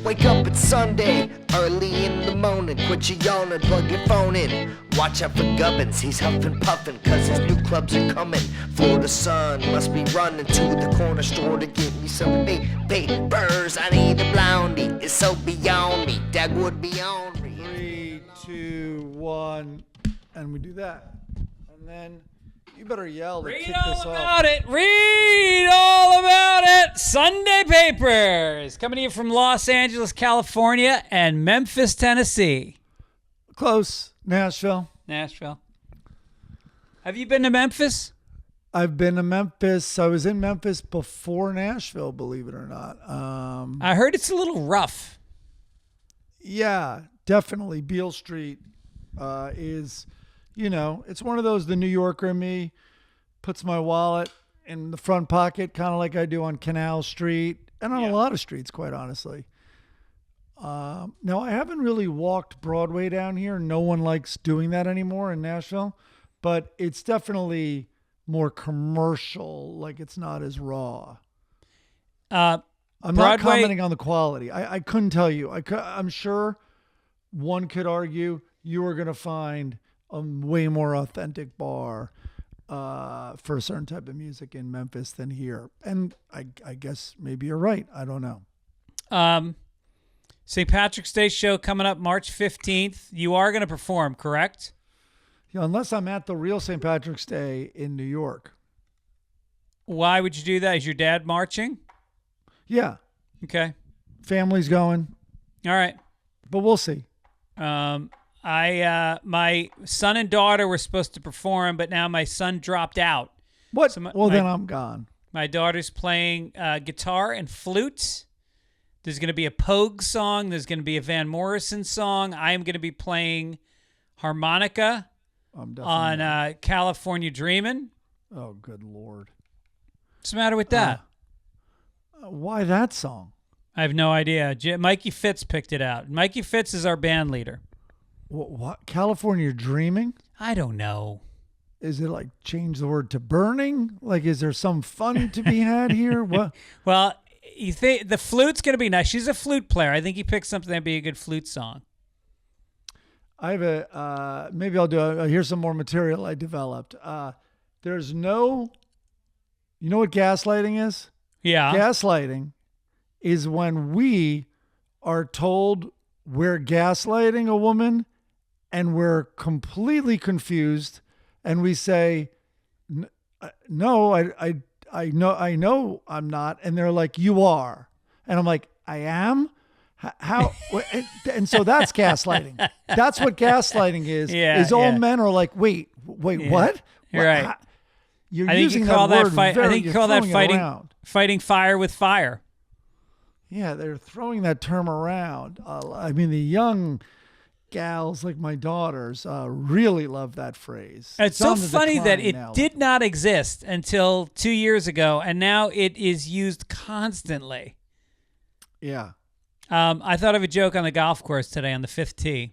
Wake up, it's Sunday, early in the morning. Quit your yawning, plug your phone in. Watch out for Gibbons, he's huffing puffing, cause his new clubs are coming. Florida sun must be running to the corner store to get me some papers. I need a blondie, it's so beyond me, that would be on me. 3, 2, 1, and we do that. And then you better yell to kick this off. Read all about it. Sunday Papers coming to you from Los Angeles, California, and Memphis, Tennessee. Close. Nashville. Have you been to Memphis? I've been to Memphis. I was in Memphis before Nashville, believe it or not. I heard it's a little rough. Yeah, definitely. Beale Street is, it's one of those, the New Yorker in me puts my wallet in the front pocket, kind of like I do on Canal Street and on a lot of streets, quite honestly. Now, I haven't really walked Broadway down here. No one likes doing that anymore in Nashville, but it's definitely more commercial. Like, it's not as raw. I'm not commenting on the quality. I couldn't tell you. I'm sure one could argue you are going to find a way more authentic bar for a certain type of music in Memphis than here. And I guess maybe you're right. I don't know. St. Patrick's Day show coming up March 15th. You are going to perform, correct? Yeah, unless I'm at the real St. Patrick's Day in New York. Why would you do that? Is your dad marching? Yeah. Okay. Family's going. All right. But we'll see. My son and daughter were supposed to perform, but now my son dropped out. What? So then I'm gone. My daughter's playing guitar and flute. There's going to be a Pogue song. There's going to be a Van Morrison song. I am going to be playing harmonica on California Dreamin'. Oh, good Lord. What's the matter with that? Why that song? I have no idea. Mikey Fitz picked it out. Mikey Fitz is our band leader. What? California Dreaming? I don't know. Is it like change the word to burning? Like, is there some fun to be had here? What? Well, you think the flute's going to be nice. She's a flute player. I think he picked something that'd be a good flute song. I have maybe I'll do here's some more material I developed. There's no, you know what gaslighting is? Yeah. Gaslighting is when we are told we're gaslighting a woman and we're completely confused and we say, no, I know I'm not. And they're like, you are. And I'm like, I am? How? And so that's gaslighting. That's what gaslighting is. Yeah, all men are like, wait, what? You're right. You're I think using you call that that word fight. I think you call that fighting fire with fire. Yeah, they're throwing that term around. I mean, the young gals like my daughters really love that phrase. It's so funny that it did not exist until 2 years ago, and now it is used constantly. Yeah. I thought of a joke on the golf course today on the 5th tee.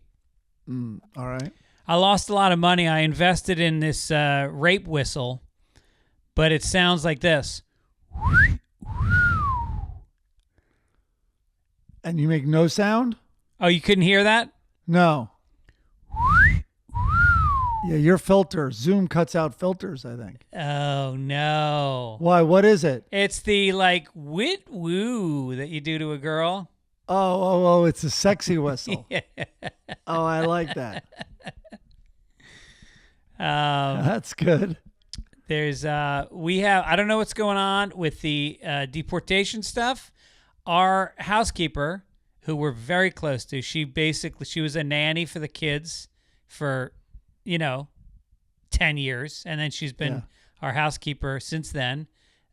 All right. I lost a lot of money. I invested in this rape whistle, but it sounds like this. And you make no sound? Oh, you couldn't hear that? No. Yeah, your filter. Zoom cuts out filters, I think. Oh, no. Why? What is it? It's the, wit woo that you do to a girl. Oh, it's a sexy whistle. Yeah. Oh, I like that. That's good. There's, I don't know what's going on with the deportation stuff. Our housekeeper, who we're very close to, she was a nanny for the kids for, 10 years. And then she's been our housekeeper since then.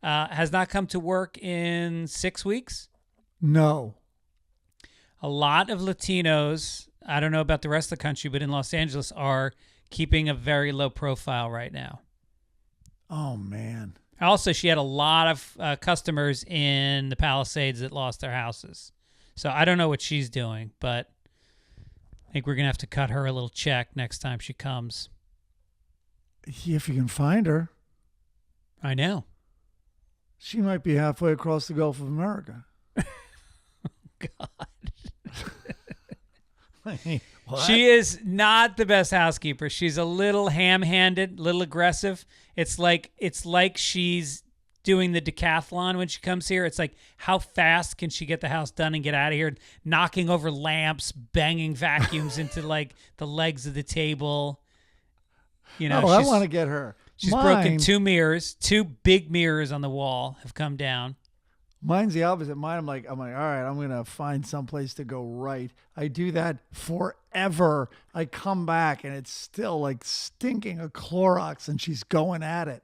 Has not come to work in 6 weeks. No. A lot of Latinos, I don't know about the rest of the country, but in Los Angeles are keeping a very low profile right now. Oh, man. Also, she had a lot of customers in the Palisades that lost their houses. So I don't know what she's doing, but I think we're going to have to cut her a little check next time she comes. If you can find her. I know. She might be halfway across the Gulf of America. God. What? She is not the best housekeeper. She's a little ham-handed, little aggressive. It's like she's doing the decathlon when she comes here. It's like, how fast can she get the house done and get out of here? Knocking over lamps, banging vacuums into like the legs of the table. You know, I want to get her. She's broken 2 mirrors. 2 big mirrors on the wall have come down. Mine's the opposite. Mine, I'm like, all right, I'm gonna find some place to go right. I do that forever. I come back and it's still like stinking of Clorox, and she's going at it.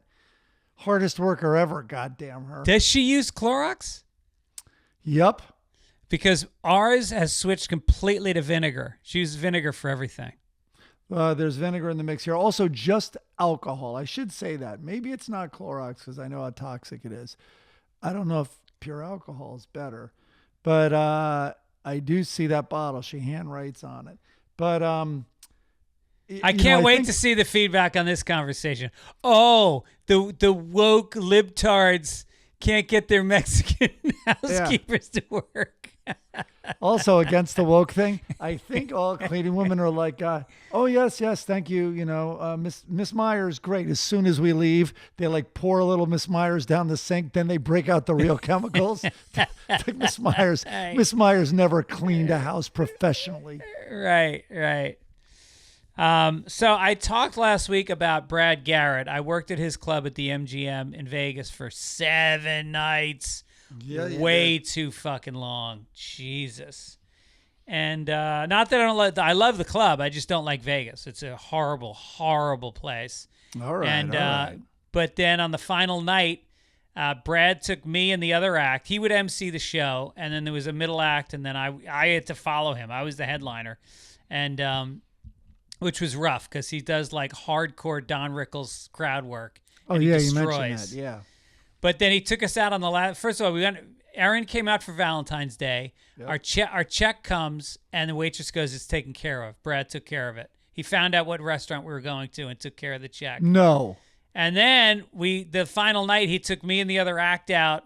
Hardest worker ever. Goddamn her. Does she use Clorox? Yep. Because ours has switched completely to vinegar. She uses vinegar for everything. There's vinegar in the mix here. Also, just alcohol. I should say that. Maybe it's not Clorox because I know how toxic it is. I don't know if pure alcohol is better, but I do see that bottle. She handwrites on it. But I can't wait to see the feedback on this conversation. Oh, the woke libtards can't get their Mexican housekeepers to work. Also, against the woke thing, I think all cleaning women are like, oh, yes, thank you. You know, Miss Myers, great. As soon as we leave, they like pour a little Miss Myers down the sink. Then they break out the real chemicals. Like Miss Myers never cleaned a house professionally. Right. So I talked last week about Brad Garrett. I worked at his club at the MGM in Vegas for 7 nights. Yeah, way too fucking long. Jesus. And not that I love the club. I just don't like Vegas. It's a horrible, horrible place. All right. And but then on the final night, Brad took me and the other act. He would MC the show, and then there was a middle act, and then I had to follow him. I was the headliner, and which was rough because he does like hardcore Don Rickles crowd work. Oh yeah, you mentioned that. Yeah. But then he took us out on the last. First of all, Aaron came out for Valentine's Day. Yep. Our check comes, and the waitress goes, "It's taken care of." Brad took care of it. He found out what restaurant we were going to and took care of the check. No. And then the final night, he took me and the other act out,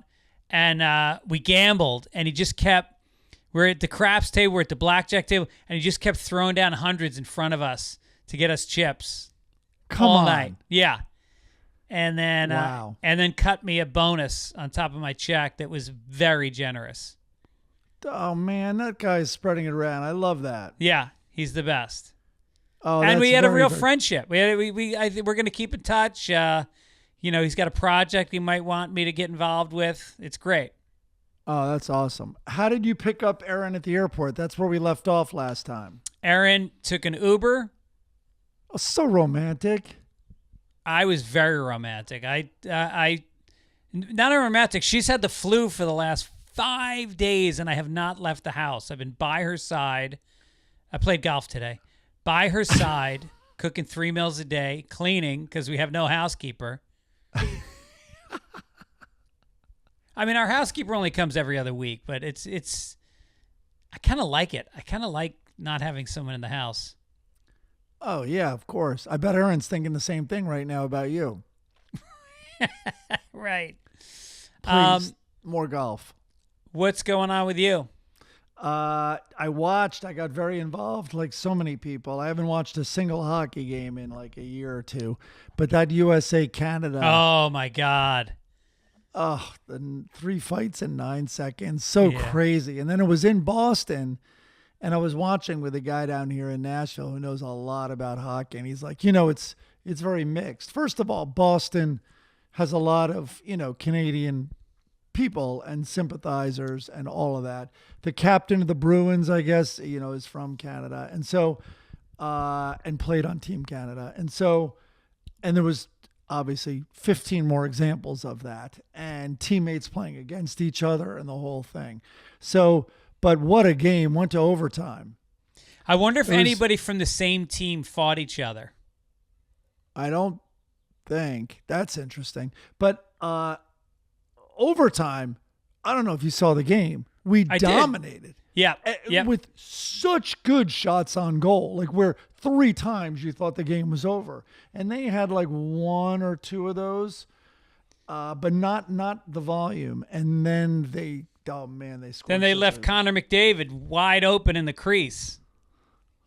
and we gambled. And he just kept. We're at the craps table, we're at the blackjack table, and he just kept throwing down hundreds in front of us to get us chips. All night. Yeah. And then and then cut me a bonus on top of my check that was very generous. Oh man, that guy's spreading it around. I love that. Yeah, he's the best. Oh, and we had a real friendship. I think we're going to keep in touch. He's got a project he might want me to get involved with. It's great. Oh, that's awesome. How did you pick up Aaron at the airport? That's where we left off last time. Aaron took an Uber. Oh, so romantic. I was very romantic. I not a romantic. She's had the flu for the last 5 days, and I have not left the house. I've been by her side. I played golf today. By her side, cooking 3 meals a day, cleaning because we have no housekeeper. I mean, our housekeeper only comes every other week, but it's. I kind of like it. I kind of like not having someone in the house. Oh, yeah, of course. I bet Aaron's thinking the same thing right now about you. Right. Please, more golf. What's going on with you? I got very involved like so many people. I haven't watched a single hockey game in like a year or two. But that USA-Canada. Oh, my God. Oh, the 3 fights in 9 seconds. So crazy. And then it was in Boston. And I was watching with a guy down here in Nashville who knows a lot about hockey. And he's like, it's very mixed. First of all, Boston has a lot of, Canadian people and sympathizers and all of that. The captain of the Bruins, I guess, is from Canada. And so, and played on Team Canada. And so, and there was obviously 15 more examples of that and teammates playing against each other and the whole thing. So, but what a game. Went to overtime. I wonder if anybody from the same team fought each other. I don't think. That's interesting. But overtime, I don't know if you saw the game. We dominated. Yeah. With such good shots on goal. Like where 3 times you thought the game was over. And they had like 1 or 2 of those, but not the volume. And then they scored. Then they left Connor McDavid wide open in the crease.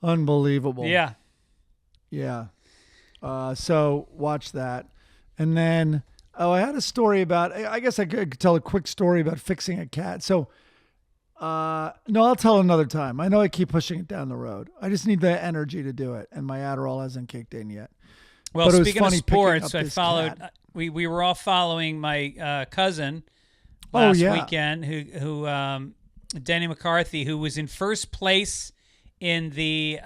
Unbelievable. Yeah. Yeah. So watch that. And then, I had a story about, I guess I could tell a quick story about fixing a cat. So, no, I'll tell another time. I know I keep pushing it down the road. I just need the energy to do it. And my Adderall hasn't kicked in yet. Well, But it was speaking of funny picking up sports, I this followed. cat. We were all following my cousin last weekend, who Danny McCarthy, who was in first place in the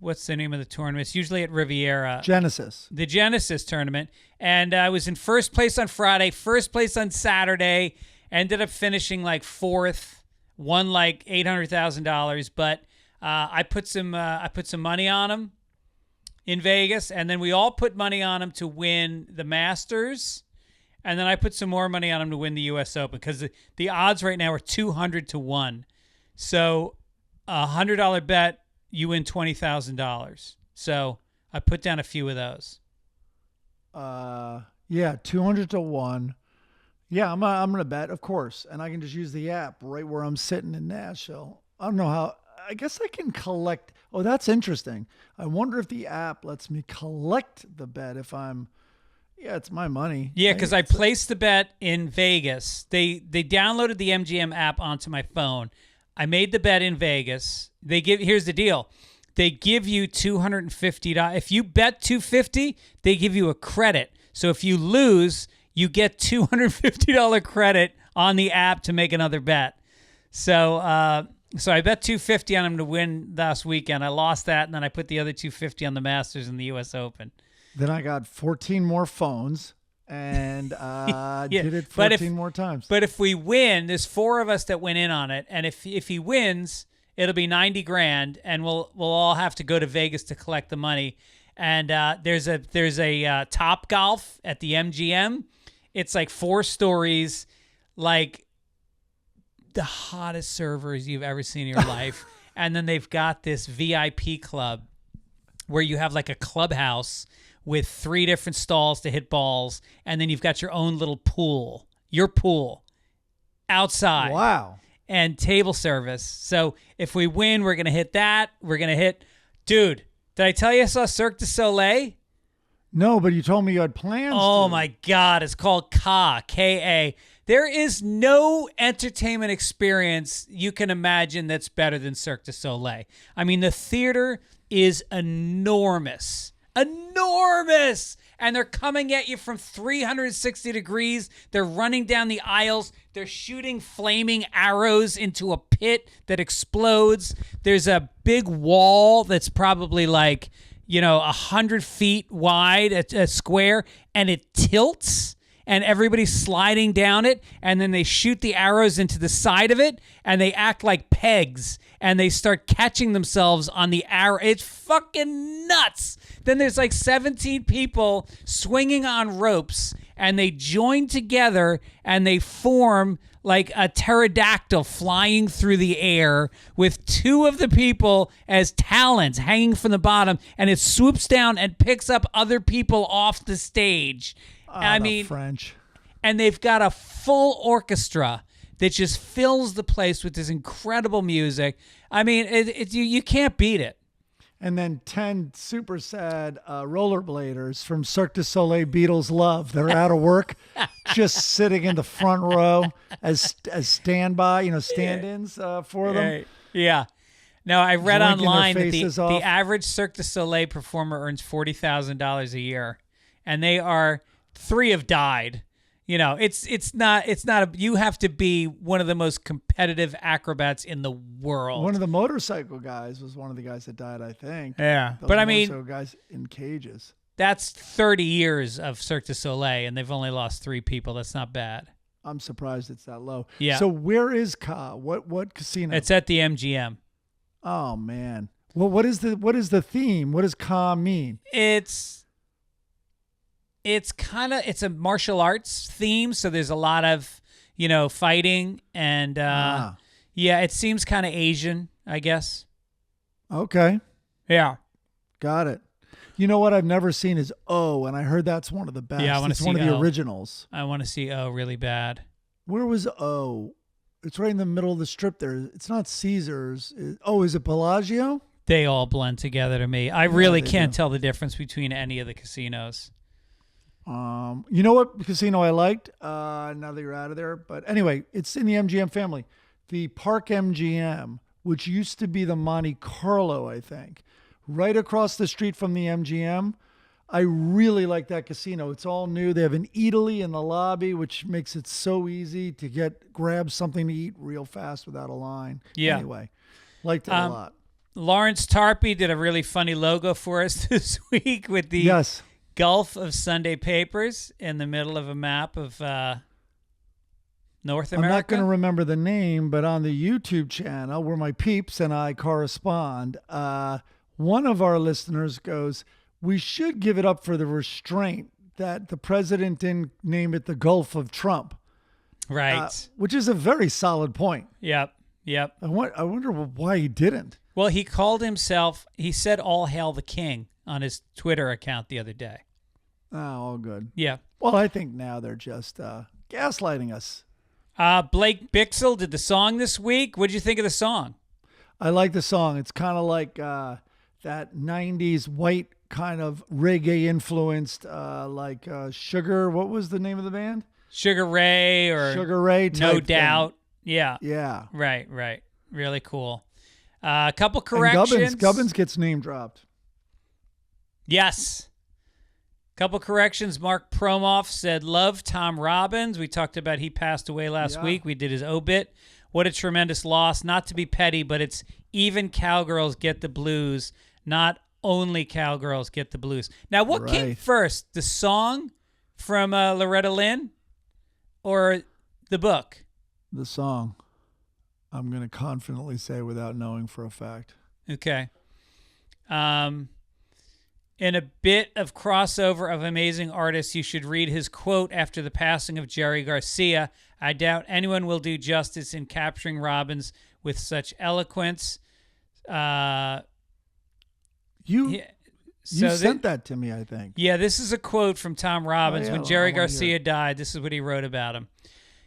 what's the name of the tournament? It's usually at Riviera. Genesis. The Genesis tournament. And I was in first place on Friday, first place on Saturday, ended up finishing like fourth, won like $800,000. But I put some money on him in Vegas, and then we all put money on him to win the Masters, and then I put some more money on him to win the U.S. Open, because the odds right now are 200 to 1. So $100 bet, you win $20,000. So I put down a few of those. Yeah, 200 to 1. Yeah, I'm gonna bet, of course, and I can just use the app right where I'm sitting in Nashville. I don't know how. I guess I can collect. Oh, that's interesting. I wonder if the app lets me collect the bet if I'm. Yeah, it's my money. Yeah, because I placed the bet in Vegas. They downloaded the MGM app onto my phone. I made the bet in Vegas. Here's the deal. They give you $250. If you bet $250, they give you a credit. So if you lose, you get $250 credit on the app to make another bet. So I bet $250 on him to win last weekend. I lost that, and then I put the other $250 on the Masters and the U.S. Open. Then I got 14 more phones and did it 14 more times. But if we win, there's 4 of us that went in on it, and if he wins, it'll be $90,000, and we'll all have to go to Vegas to collect the money. And there's a Top Golf at the MGM. It's like 4 stories, like the hottest servers you've ever seen in your life. And then they've got this VIP club where you have like a clubhouse with 3 different stalls to hit balls, and then you've got your own little pool, your pool, outside. Wow. And table service. So if we win, we're going to hit that. We're going to hit... Dude, did I tell you I saw Cirque du Soleil? No, but you told me you had plans. Oh, my God. It's called K-A. There is no entertainment experience you can imagine that's better than Cirque du Soleil. I mean, the theater is enormous. Enormous! And they're coming at you from 360 degrees. They're running down the aisles. They're shooting flaming arrows into a pit that explodes. There's a big wall that's probably like, 100 feet wide, a square, and it tilts. And everybody's sliding down it, and then they shoot the arrows into the side of it, and they act like pegs, and they start catching themselves on the arrow. It's fucking nuts. Then there's like 17 people swinging on ropes, and they join together, and they form like a pterodactyl flying through the air with 2 of the people as talons hanging from the bottom, and it swoops down and picks up other people off the stage. I mean, French. And they've got a full orchestra that just fills the place with this incredible music. I mean, you can't beat it. And then 10 super sad rollerbladers from Cirque du Soleil Beatles Love. They're out of work, just sitting in the front row as standby, stand-ins for them. Right. Yeah. No, I read Drinking online their that faces the off. average Cirque du Soleil performer earns $40,000 a year, and they are 3 have died. It's not you have to be one of the most competitive acrobats in the world. One of the motorcycle guys was one of the guys that died, I think. Yeah. Those But I mean, motorcycle guys in cages. that's 30 years of Cirque du Soleil, and they've only lost 3 people. That's not bad. I'm surprised it's that low. Yeah. So where is Ka? What casino? It's at the MGM. Oh man. Well, what is the theme? What does Ka mean? It's a martial arts theme, so there's a lot of, fighting, and yeah, it seems kind of Asian, I guess. Okay. Yeah. Got it. You know what I've never seen is O, and I heard that's one of the best. Yeah, I want to it's see one of the O. originals. I want to see O really bad. Where was O? It's right in the middle of the strip there. It's not Caesars. Is it Bellagio? They all blend together to me. I really can't do. tell the difference between any of the casinos. You know what casino I liked? Now that you're out of there. But anyway, it's in the MGM family. The Park MGM, which used to be the Monte Carlo, I think, right across the street from the MGM. I really like that casino. It's all new. They have an eataly in the lobby, which makes it so easy to grab something to eat real fast without a line. Yeah. Anyway, liked it a lot. Lawrence Tarpey did a really funny logo for us this week with the Gulf of Sunday Papers in the middle of a map of North America. I'm not going to remember the name, but on the YouTube channel where my peeps and I correspond, one of our listeners goes, we should give it up for the restraint that the president didn't name it the Gulf of Trump. Right. Which is a very solid point. Yep. I wonder why he didn't. Well, he said all hail the king on his Twitter account the other day. Oh, all good. Yeah. Well, I think now they're just gaslighting us. Blake Bixel did the song this week. What did you think of the song? I like the song. It's kind of like that 90s white kind of reggae influenced, like Sugar. What was the name of the band? Sugar Ray or Sugar Ray. No Doubt. Thing. Yeah. Yeah. Right. Really cool. A couple corrections. And Gubbins gets name dropped. Yes. Couple corrections. Mark Promoff said, love Tom Robbins. We talked about he passed away last week. We did his obit. What a tremendous loss. Not to be petty, but it's even cowgirls get the blues, not only cowgirls get the blues. Now, what came first, the song from Loretta Lynn or the book? The song. I'm going to confidently say without knowing for a fact. Okay. In a bit of crossover of amazing artists, you should read his quote after the passing of Jerry Garcia. I doubt anyone will do justice in capturing Robbins with such eloquence. You sent that to me, I think. Yeah, this is a quote from Tom Robbins. When Jerry Garcia died, died, this is what he wrote about him.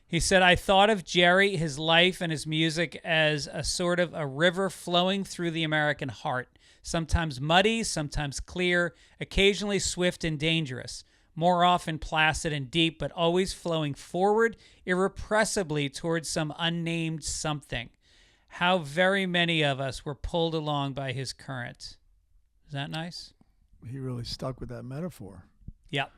He said, I thought of Jerry, his life, and his music as a sort of a river flowing through the American heart, sometimes muddy, sometimes clear, occasionally swift and dangerous, more often placid and deep, but always flowing forward irrepressibly towards some unnamed something. How very many of us were pulled along by his current. Is that nice? He really stuck with that metaphor. Yep.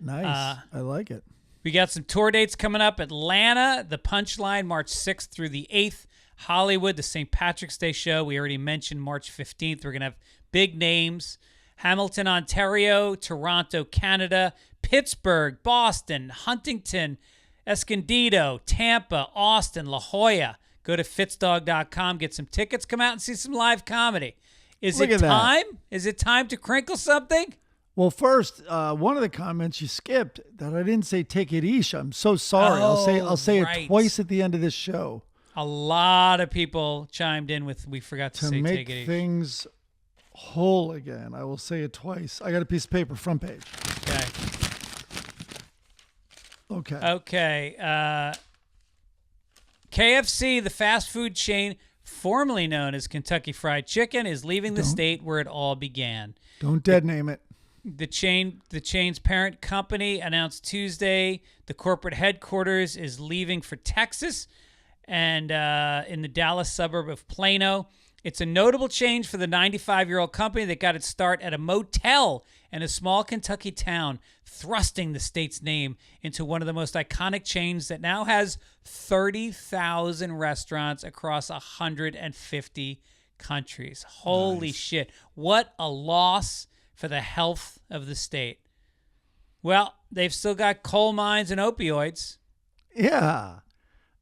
Nice. I like it. We got some tour dates coming up. Atlanta, the Punchline, March 6th through the 8th. Hollywood, the St. Patrick's Day show. We already mentioned March 15th. We're going to have big names. Hamilton, Ontario, Toronto, Canada, Pittsburgh, Boston, Huntington, Escondido, Tampa, Austin, La Jolla. Go to fitzdog.com, get some tickets, come out and see some live comedy. Is it time? Is it time to crinkle something? Well, first, one of the comments you skipped that I didn't say take it easy. I'm so sorry. I'll say it twice at the end of this show. A lot of people chimed in with we forgot to say take it easy. To make things whole again, I will say it twice. I got a piece of paper, front page. Okay. KFC, the fast food chain formerly known as Kentucky Fried Chicken, is leaving the state where it all began. Don't dead name it. The chain's parent company announced Tuesday the corporate headquarters is leaving for Texas and in the Dallas suburb of Plano. It's a notable change for the 95-year-old company that got its start at a motel in a small Kentucky town, thrusting the state's name into one of the most iconic chains that now has 30,000 restaurants across 150 countries. Holy shit. What a loss for the health of the state. Well, they've still got coal mines and opioids. Yeah.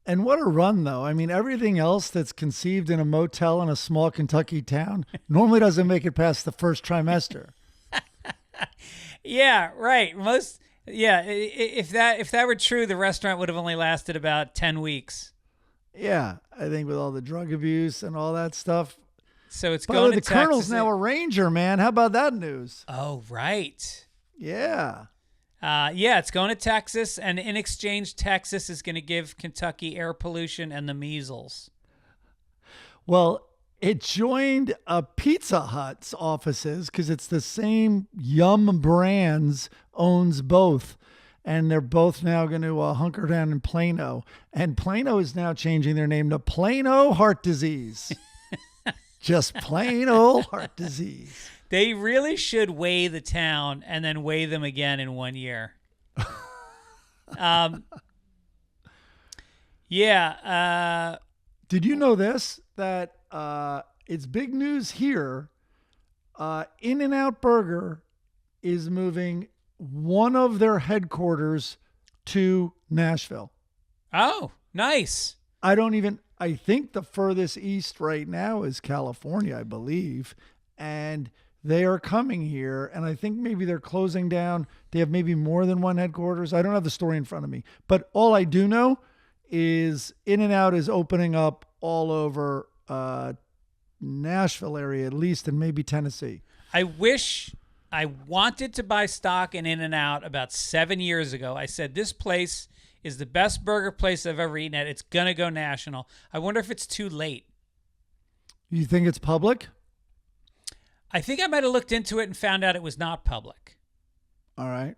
And what a run, though. I mean, everything else that's conceived in a motel in a small Kentucky town normally doesn't make it past the first trimester. Yeah, right. If that were true, the restaurant would have only lasted about 10 weeks. Yeah, I think with all the drug abuse and all that stuff. So it's going to Texas. The Colonel's now a Ranger, man. How about that news? Oh, right. Yeah. Yeah, it's going to Texas, and in exchange, Texas is going to give Kentucky air pollution and the measles. Well, it joined Pizza Hut's offices because it's the same Yum Brands owns both. And they're both now going to hunker down in Plano. And Plano is now changing their name to Plano Heart Disease. Just plain old heart disease. They really should weigh the town and then weigh them again in 1 year. Yeah. Did you know this? That it's big news here. In-N-Out Burger is moving one of their headquarters to Nashville. Oh, nice. I think the furthest east right now is California, I believe. And they are coming here. And I think maybe they're closing down. They have maybe more than one headquarters. I don't have the story in front of me. But all I do know is In-N-Out is opening up all over Nashville area, at least, and maybe Tennessee. I wanted to buy stock in In-N-Out about 7 years ago. I said, this place is the best burger place I've ever eaten at. It's going to go national. I wonder if it's too late. You think it's public? I think I might have looked into it and found out it was not public. All right.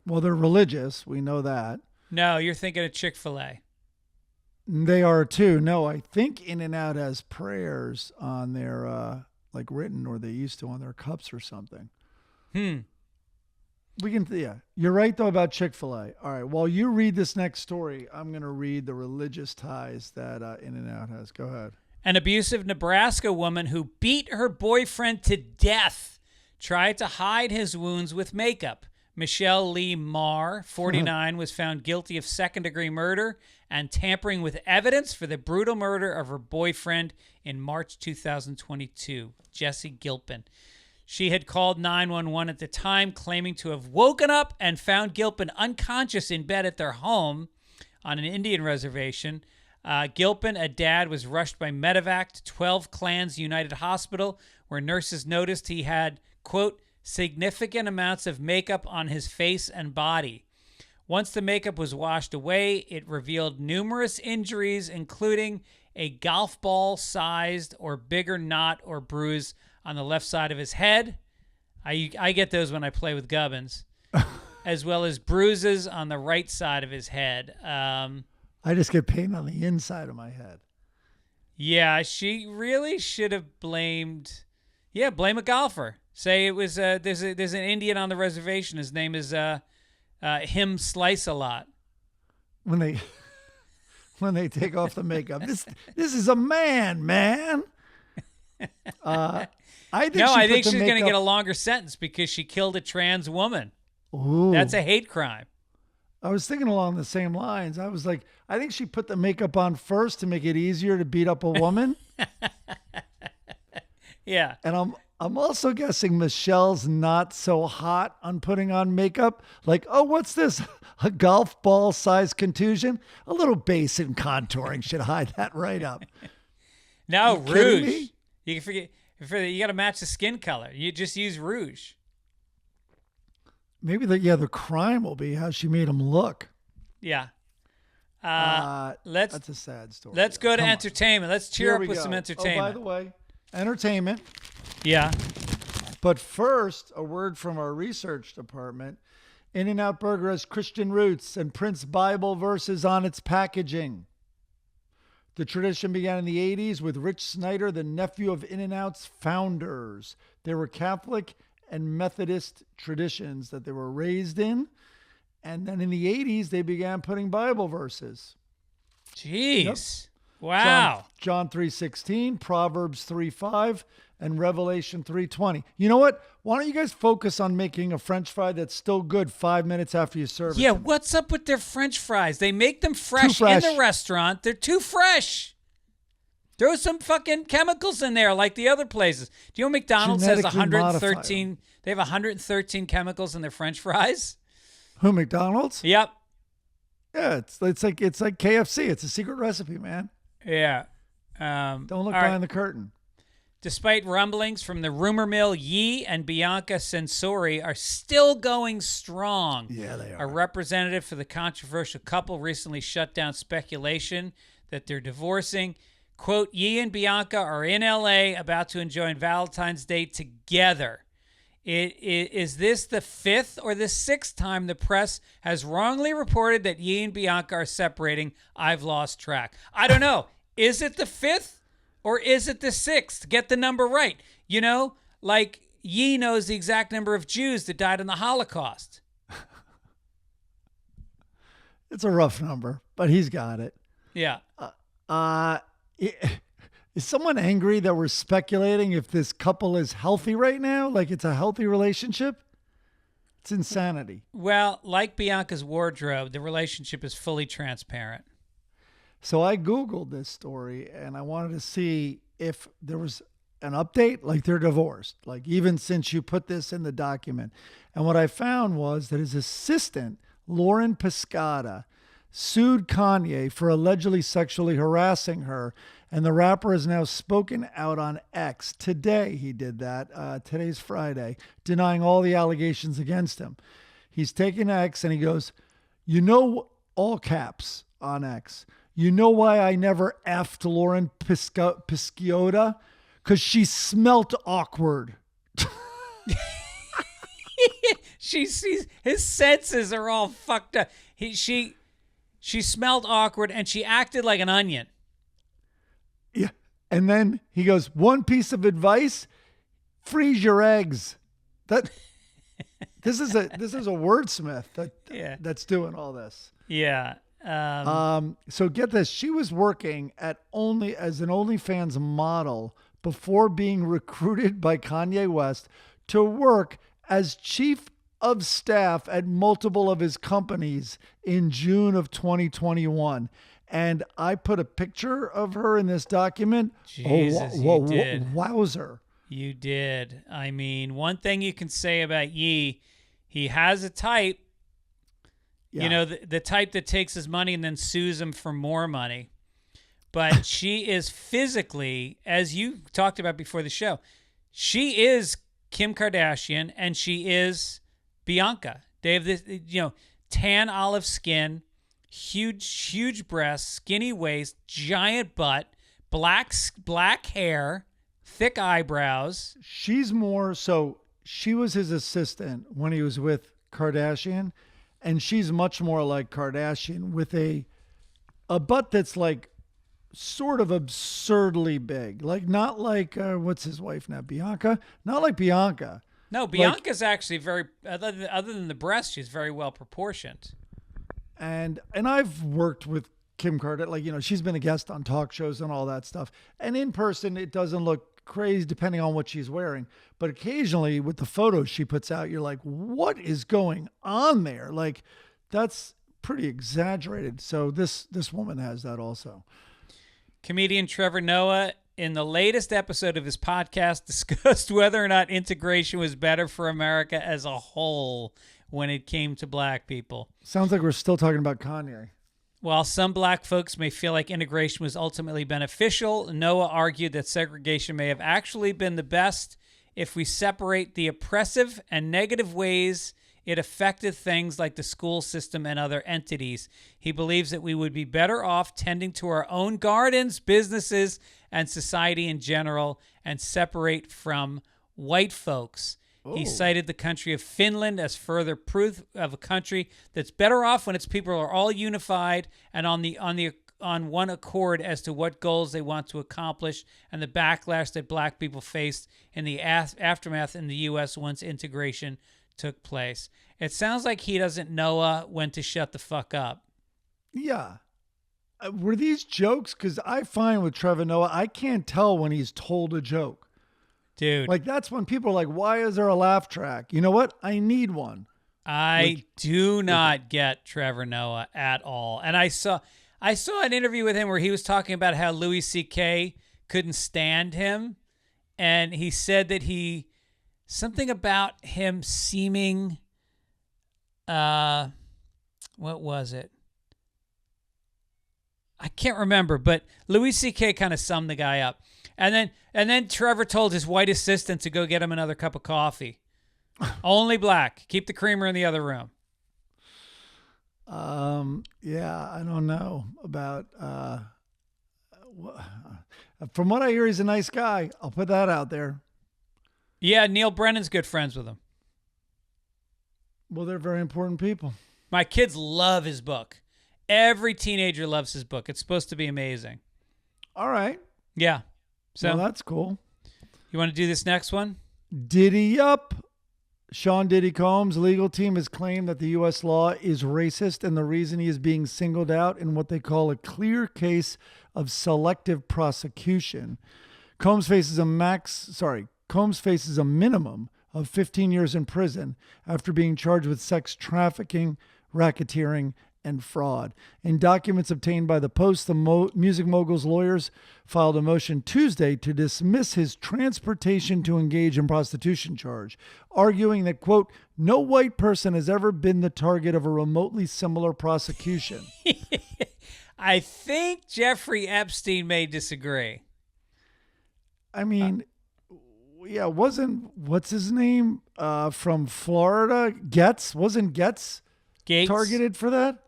Well, they're religious. We know that. No, you're thinking of Chick-fil-A. They are too. No, I think In-N-Out has prayers on their, like written, or they used to on their cups or something. We can, yeah. You're right, though, about Chick-fil-A. All right. While you read this next story, I'm going to read the religious ties that In-N-Out has. Go ahead. An abusive Nebraska woman who beat her boyfriend to death tried to hide his wounds with makeup. Michelle Lee Maher, 49, was found guilty of second-degree murder and tampering with evidence for the brutal murder of her boyfriend in March 2022, Jesse Gilpin. She had called 911 at the time, claiming to have woken up and found Gilpin unconscious in bed at their home on an Indian reservation. Gilpin, a dad, was rushed by medevac to 12 Clans United Hospital, where nurses noticed he had, quote, significant amounts of makeup on his face and body. Once the makeup was washed away, it revealed numerous injuries, including a golf ball-sized or bigger knot or bruise on the left side of his head. I get those when I play with Gibbons, as well as bruises on the right side of his head. I just get pain on the inside of my head. Yeah, she really should have blamed. Yeah, blame a golfer. Say it was there's an Indian on the reservation. His name is him Slice a Lot. When they take off the makeup, this is a man. I think she's going to get a longer sentence because she killed a trans woman. Ooh. That's a hate crime. I was thinking along the same lines. I was like, I think she put the makeup on first to make it easier to beat up a woman. Yeah. And I'm also guessing Michelle's not so hot on putting on makeup. Like, oh, what's this? A golf ball sized contusion? A little base and contouring should hide that right up. No, you kidding rouge. me? You can forget. You got to match the skin color. You just use rouge. Maybe the crime will be how she made him look. Yeah. That's a sad story. Let's go to entertainment. Let's cheer up with some entertainment. Oh, by the way, entertainment. Yeah. But first, a word from our research department. In-N-Out Burger has Christian roots and prints Bible verses on its packaging. The tradition began in the 80s with Rich Snyder, the nephew of In-N-Out's founders. They were Catholic and Methodist traditions that they were raised in. And then in the 80s, they began putting Bible verses. Jeez. Yep. Wow. John 3:16, Proverbs 3:5, and Revelation 3:20. You know what? Why don't you guys focus on making a French fry that's still good 5 minutes after you serve it? Yeah, what's up with their French fries? They make them fresh in the restaurant. They're too fresh. Throw some fucking chemicals in there like the other places. Do you know McDonald's has 113? They have 113 chemicals in their French fries. Who, McDonald's? Yep. Yeah, it's like KFC. It's a secret recipe, man. Yeah. Don't look behind the curtain. Despite rumblings from the rumor mill, Ye and Bianca Censori are still going strong. Yeah, they are. A representative for the controversial couple recently shut down speculation that they're divorcing. Quote, Ye and Bianca are in L.A. about to enjoy Valentine's Day together. Is this the 5th or the 6th time the press has wrongly reported that Ye and Bianca are separating? I've lost track. I don't know. Is it the 5th? Or is it the 6th? Get the number right. You know, like Ye knows the exact number of Jews that died in the Holocaust. It's a rough number, but he's got it. Yeah. Is someone angry that we're speculating if this couple is healthy right now? Like it's a healthy relationship? It's insanity. Well, like Bianca's wardrobe, the relationship is fully transparent. So I Googled this story and I wanted to see if there was an update, like they're divorced, like even since you put this in the document. And what I found was that his assistant, Lauren Piscata, sued Kanye for allegedly sexually harassing her. And the rapper has now spoken out on X. Today he did that. Today's Friday, denying all the allegations against him. He's taken X and he goes, you know, all caps on X. You know why I never effed Lauren Pisciotta? Because she smelt awkward. She sees his senses are all fucked up. She smelled awkward and she acted like an onion. Yeah. And then he goes, one piece of advice, freeze your eggs. That this is a wordsmith that's doing all this. Yeah. So get this. She was working as an OnlyFans model before being recruited by Kanye West to work as chief of staff at multiple of his companies in June of 2021. And I put a picture of her in this document. Jesus, you did. Wowzer. You did. I mean, one thing you can say about Ye, he has a type. Yeah. You know, the type that takes his money and then sues him for more money. But she is physically, as you talked about before the show, she is Kim Kardashian and she is Bianca. They have this, tan olive skin, huge breasts, skinny waist, giant butt, black hair, thick eyebrows. She's more, so she was his assistant when he was with Kardashian. And she's much more like Kardashian with a butt that's like sort of absurdly big. Like not like, what's his wife now? Bianca? Not like Bianca. No, Bianca's actually very, other than the breast, she's very well proportioned. And I've worked with Kim Kardashian, she's been a guest on talk shows and all that stuff. And in person, it doesn't look crazy depending on what she's wearing. But occasionally with the photos she puts out, you're like, what is going on there? Like, that's pretty exaggerated. So this woman has that also. Comedian Trevor Noah, in the latest episode of his podcast, discussed whether or not integration was better for America as a whole when it came to black people. Sounds like we're still talking about Kanye. While some black folks may feel like integration was ultimately beneficial, Noah argued that segregation may have actually been the best if we separate the oppressive and negative ways it affected things like the school system and other entities. He believes that we would be better off tending to our own gardens, businesses, and society in general, and separate from white folks. He cited the country of Finland as further proof of a country that's better off when its people are all unified and on one accord as to what goals they want to accomplish, and the backlash that black people faced in the aftermath in the U.S. once integration took place. It sounds like he doesn't know when to shut the fuck up. Yeah. Were these jokes? Because I find with Trevor Noah, I can't tell when he's told a joke. Dude. Like, that's when people are like, why is there a laugh track? You know what? I need one. I do not get Trevor Noah at all. And I saw an interview with him where he was talking about how Louis C.K. couldn't stand him. And he said that something about him seeming, what was it? I can't remember, but Louis C.K. kind of summed the guy up. And then Trevor told his white assistant to go get him another cup of coffee. Only black. Keep the creamer in the other room. Yeah, I don't know about. From what I hear, he's a nice guy. I'll put that out there. Yeah, Neil Brennan's good friends with him. Well, they're very important people. My kids love his book. Every teenager loves his book. It's supposed to be amazing. All right. Yeah. So well, that's cool. You want to do this next one? Diddy up. Sean Diddy Combs' legal team has claimed that the U.S. law is racist, and the reason he is being singled out in what they call a clear case of selective prosecution. Combs faces a minimum of 15 years in prison after being charged with sex trafficking, racketeering, and fraud. In documents obtained by the Post, the music mogul's lawyers filed a motion Tuesday to dismiss his transportation to engage in prostitution charge, arguing that, quote, no white person has ever been the target of a remotely similar prosecution. I think Jeffrey Epstein may disagree. I mean, yeah, what's his name from Florida? Wasn't Getz Gates targeted for that?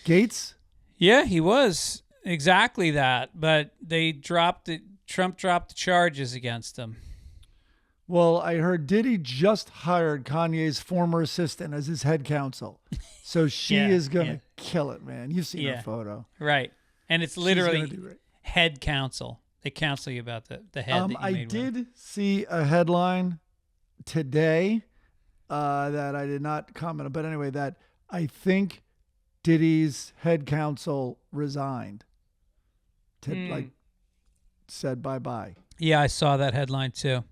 Gates? Yeah, he was exactly that, but Trump dropped the charges against him. Well, I heard Diddy just hired Kanye's former assistant as his head counsel. So she is going to kill it, man. You've seen her photo. Right. And it's literally head counsel. They counsel you about the head that you I made did see a headline today that I did not comment on. But anyway, that I think Diddy's head counsel resigned. Said bye-bye. Yeah, I saw that headline too.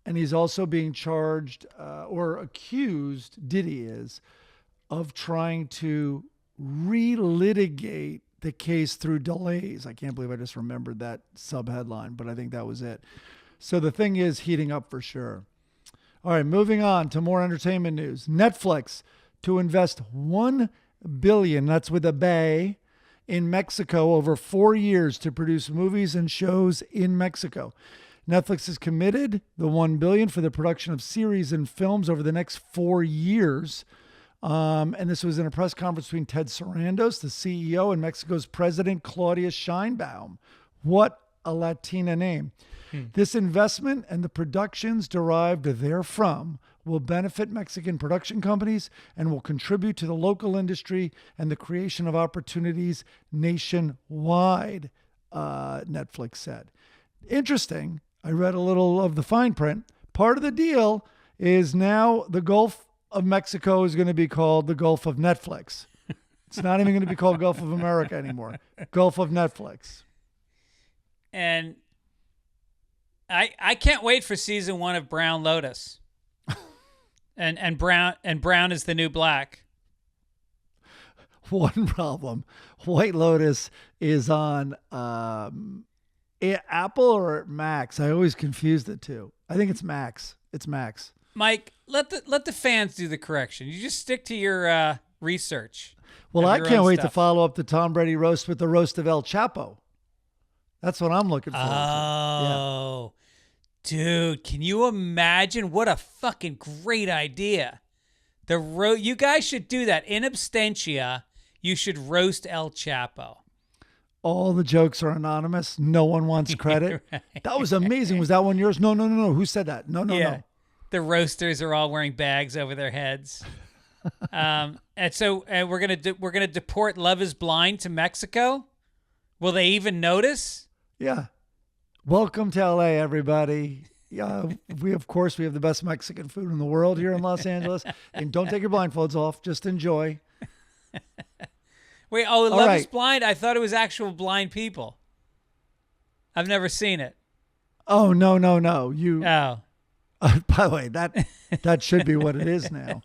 And he's also being charged or accused, Diddy is, of trying to relitigate the case through delays. I can't believe I just remembered that sub-headline, but I think that was it. So the thing is heating up for sure. All right, moving on to more entertainment news. Netflix to invest $1 billion, that's with a bay, in Mexico over 4 years to produce movies and shows in Mexico. Netflix has committed the $1 billion for the production of series and films over the next 4 years. And this was in a press conference between Ted Sarandos, the CEO, and Mexico's President Claudia Sheinbaum. What a Latina name. This investment and the productions derived therefrom will benefit Mexican production companies and will contribute to the local industry and the creation of opportunities nationwide, Netflix said. Interesting. I read a little of the fine print. Part of the deal is now the Gulf of Mexico is going to be called the Gulf of Netflix. It's not even going to be called Gulf of America anymore. Gulf of Netflix. And I can't wait for season 1 of Brown Lotus. and Brown is the new black. One problem. White Lotus is on Apple or Max. I always confuse the two. I think it's Max. It's Max. Mike, let the fans do the correction. You just stick to your research. Well, I can't wait to follow up the Tom Brady roast with the roast of El Chapo. That's what I'm looking forward to. Oh, dude, can you imagine? What a fucking great idea. You guys should do that. In absentia, you should roast El Chapo. All the jokes are anonymous. No one wants credit. Right. That was amazing. Was that one yours? No. Who said that? No. The roasters are all wearing bags over their heads. And we're gonna deport Love Is Blind to Mexico. Will they even notice? Yeah. Welcome to LA, everybody. Yeah, we have the best Mexican food in the world here in Los Angeles. And don't take your blindfolds off. Just enjoy. Wait, Love Is Blind? I thought it was actual blind people. I've never seen it. Oh, no. By the way, that should be what it is now.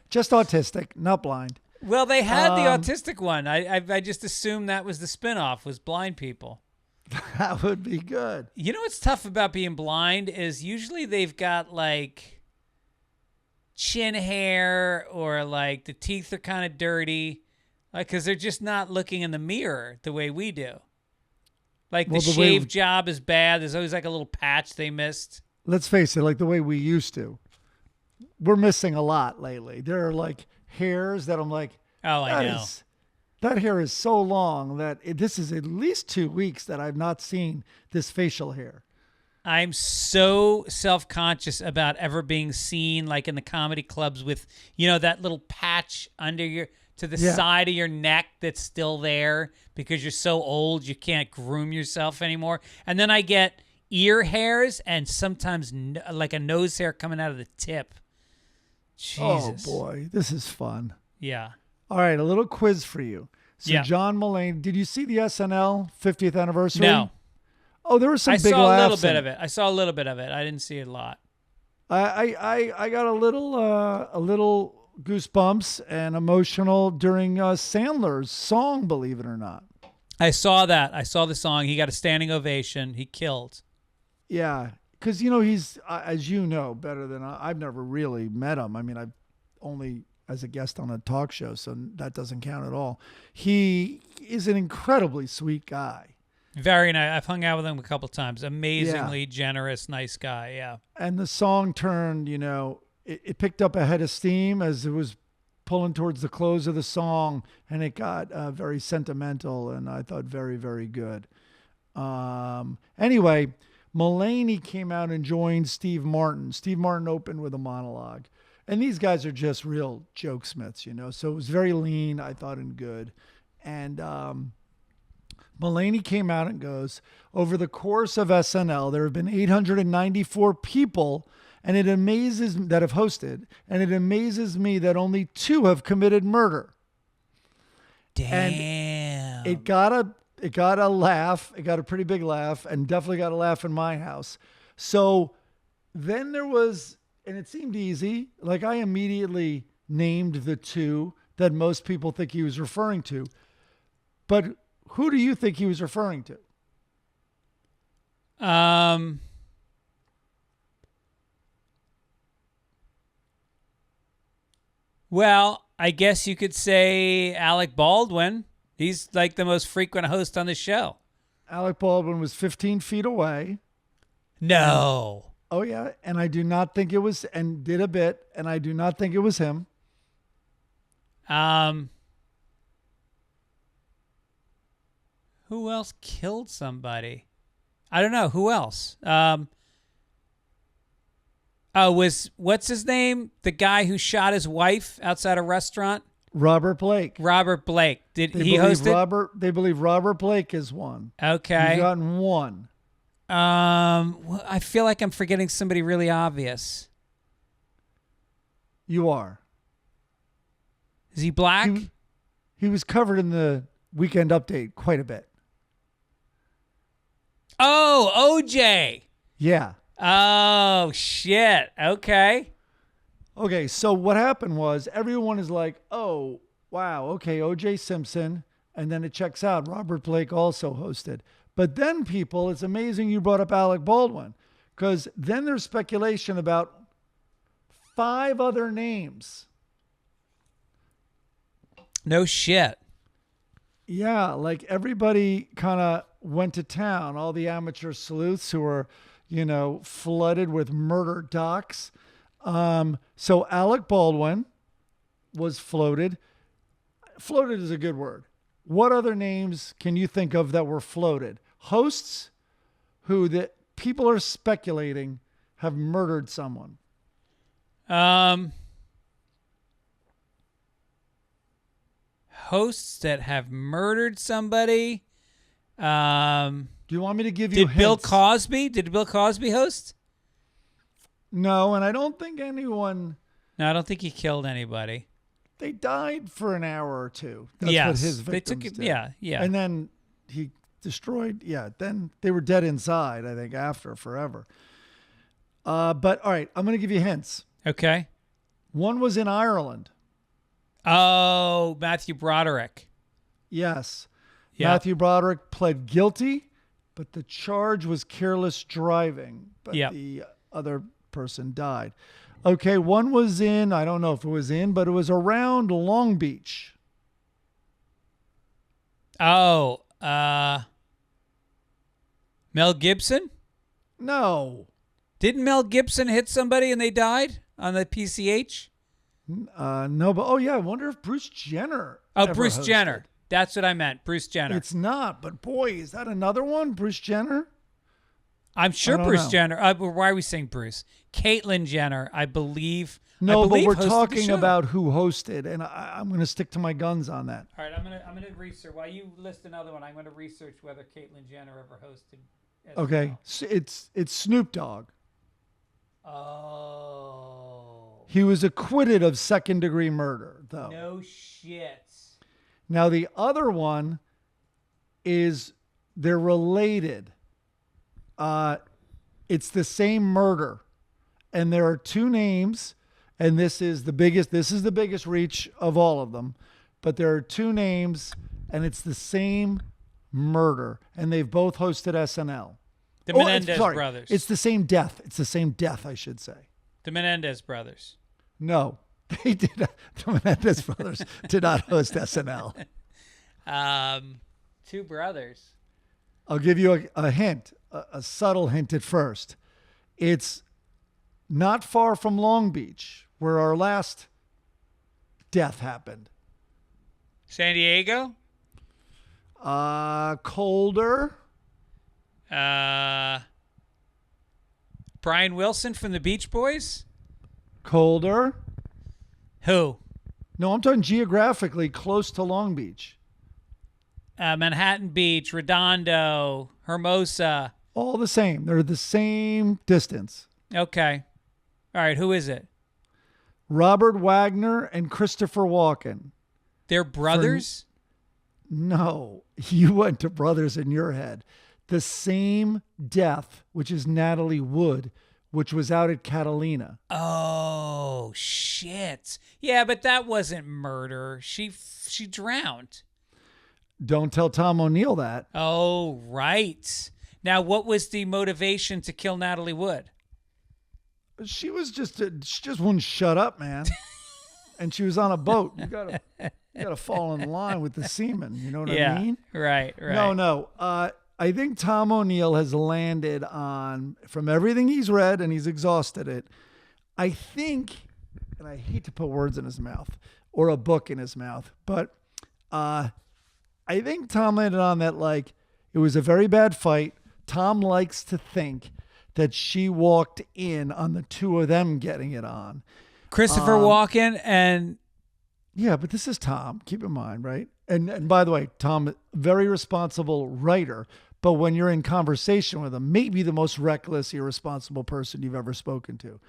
Just autistic, not blind. Well, they had the autistic one. I just assumed that was the spinoff, was blind people. That would be good. You know what's tough about being blind is usually they've got like chin hair or like the teeth are kind of dirty, like because they're just not looking in the mirror the way we do. Like Well, the the way- shave job is bad. There's always like a little patch they missed. Let's face it, like the way we used to. We're missing a lot lately. There are like hairs that I'm like, Oh, I know. That hair is so long that this is at least 2 weeks that I've not seen this facial hair. I'm so self-conscious about ever being seen like in the comedy clubs with, that little patch to the side of your neck that's still there because you're so old you can't groom yourself anymore. And then I get ear hairs and sometimes like a nose hair coming out of the tip. Jesus. Oh boy, this is fun. Yeah. All right, a little quiz for you. So Yeah. John Mulaney, did you see the SNL 50th anniversary? No. Oh, there was some I big saw a little laughs bit in of it. I saw a little bit of it. I didn't see it a lot. I got a little goosebumps and emotional during Sandler's song, believe it or not. I saw that. I saw the song. He got a standing ovation. He killed. Yeah, because he's as you know better than I've never really met him. I mean, I've only as a guest on a talk show, so that doesn't count at all. He is an incredibly sweet guy. Very nice. I've hung out with him a couple times. Amazingly generous, nice guy. Yeah. And the song turned, it picked up a head of steam as it was pulling towards the close of the song, and it got very sentimental, and I thought very, very good. Anyway, Mulaney came out and joined Steve Martin. Steve Martin opened with a monologue. And these guys are just real jokesmiths, So it was very lean, I thought, and good. And Mulaney came out and goes, over the course of SNL, there have been 894 people and it amazes that have hosted, and it amazes me that only 2 have committed murder. Damn. And it got a laugh. It got a pretty big laugh, and definitely got a laugh in my house. So then there was, and it seemed easy. Like I immediately named the 2 that most people think he was referring to. But who do you think he was referring to? Well, I guess you could say Alec Baldwin. He's like the most frequent host on the show. Alec Baldwin was 15 feet away. No. Oh, yeah. And I do not think it was, and did a bit, and I do not think it was him. Who else killed somebody? I don't know. Who else? What's his name? The guy who shot his wife outside a restaurant? Robert Blake. Robert Blake. Did he host it? They believe Robert Blake is one. Okay. He's gotten one. I feel like I'm forgetting somebody really obvious. You are. Is he black? He was covered in the Weekend Update quite a bit. Oh, OJ. Yeah. Oh, shit. Okay. Okay, so what happened was everyone is like, oh, wow, okay, O.J. Simpson, and then it checks out. Robert Blake also hosted. But then people, it's amazing you brought up Alec Baldwin, because then there's speculation about 5 other names. No shit. Yeah, like everybody kind of went to town, all the amateur sleuths who were, flooded with murder docs. So Alec Baldwin was floated. Floated is a good word. What other names can you think of that were floated? Hosts who the people are speculating have murdered someone. Hosts that have murdered somebody. Do you want me to give you Did Bill hints? Cosby? Did Bill Cosby host? No, and I don't think anyone. No, I don't think he killed anybody. They died for an hour or two. That's Yes, what his they victims took it. did. Yeah. And then he destroyed. Yeah, then they were dead inside, I think, after forever. But all right, I'm going to give you hints. Okay. One was in Ireland. Oh, Matthew Broderick. Yes. Yeah. Matthew Broderick pled guilty, but the charge was careless driving. But the other person died. Okay, one was in, I don't know if it was in, but it was around Long Beach. Oh, Mel Gibson? No. Didn't Mel Gibson hit somebody and they died on the PCH? No, but I wonder if Bruce Jenner. Oh, ever Bruce hosted. Jenner. That's what I meant. Bruce Jenner. It's not, but boy, is that another one? Bruce Jenner? I'm sure I don't Bruce know. Jenner. Why are we saying Bruce? Caitlyn Jenner, I believe. No, but we're hosted the talking show. about who hosted, and I'm going to stick to my guns on that. All right, I'm gonna research. While you list another one, I'm gonna research whether Caitlyn Jenner ever hosted. SNL. Okay, it's Snoop Dogg. Oh. He was acquitted of second-degree murder, though. No shit. Now the other one is they're related. It's the same murder, and there are two names, and this is the biggest reach of all of them, but there are two names, and it's the same murder, and they've both hosted SNL. The Menendez brothers. It's the same death. It's the same death, I should say. The Menendez brothers. No, they did not. The Menendez brothers did not host SNL. Two brothers. I'll give you a hint, a subtle hint at first. It's not far from Long Beach, where our last death happened. San Diego. Colder. Brian Wilson from the Beach Boys. Colder. Who? No, I'm talking geographically close to Long Beach. Manhattan Beach, Redondo, Hermosa. All the same. They're the same distance. Okay. All right. Who is it? Robert Wagner and Christopher Walken. They're brothers? No, you went to brothers in your head. The same death, which is Natalie Wood, which was out at Catalina. Oh, shit. Yeah, but that wasn't murder. She drowned. Don't tell Tom O'Neill that. Oh, right. Now, what was the motivation to kill Natalie Wood? She just wouldn't shut up, man. And she was on a boat. You gotta fall in line with the seamen. You know what I mean? Right. No. I think Tom O'Neill has landed on, from everything he's read, and he's exhausted it. I think, and I hate to put words in his mouth or a book in his mouth, but I think Tom landed on that, like, it was a very bad fight. Tom likes to think that she walked in on the two of them getting it on. Christopher Walken and... Yeah, but this is Tom. Keep in mind, right? And by the way, Tom, very responsible writer, but when you're in conversation with him, maybe the most reckless, irresponsible person you've ever spoken to.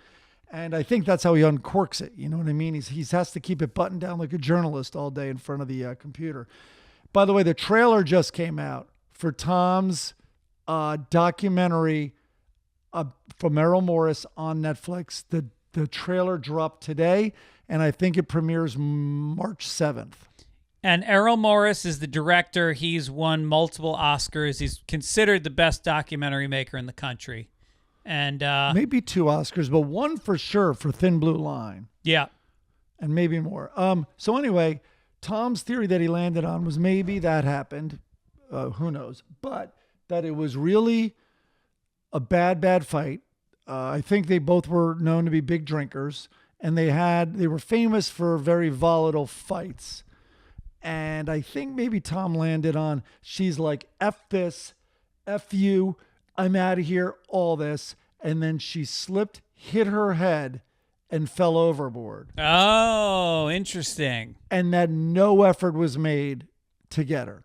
And I think that's how he uncorks it. You know what I mean? He has to keep it buttoned down like a journalist all day in front of the computer. By the way, the trailer just came out for Tom's documentary from Errol Morris on Netflix. The trailer dropped today, and I think it premieres March 7th. And Errol Morris is the director. He's won multiple Oscars. He's considered the best documentary maker in the country. And maybe 2 Oscars, but 1 for sure for Thin Blue Line. Yeah. And maybe more. So anyway, Tom's theory that he landed on was maybe that happened. Who knows? But that it was really a bad fight. I think they both were known to be big drinkers, and they were famous for very volatile fights. And I think maybe Tom landed on, she's like, F this, F you, I'm out of here, all this. And then she slipped, hit her head, and fell overboard. Oh, interesting. And that no effort was made to get her.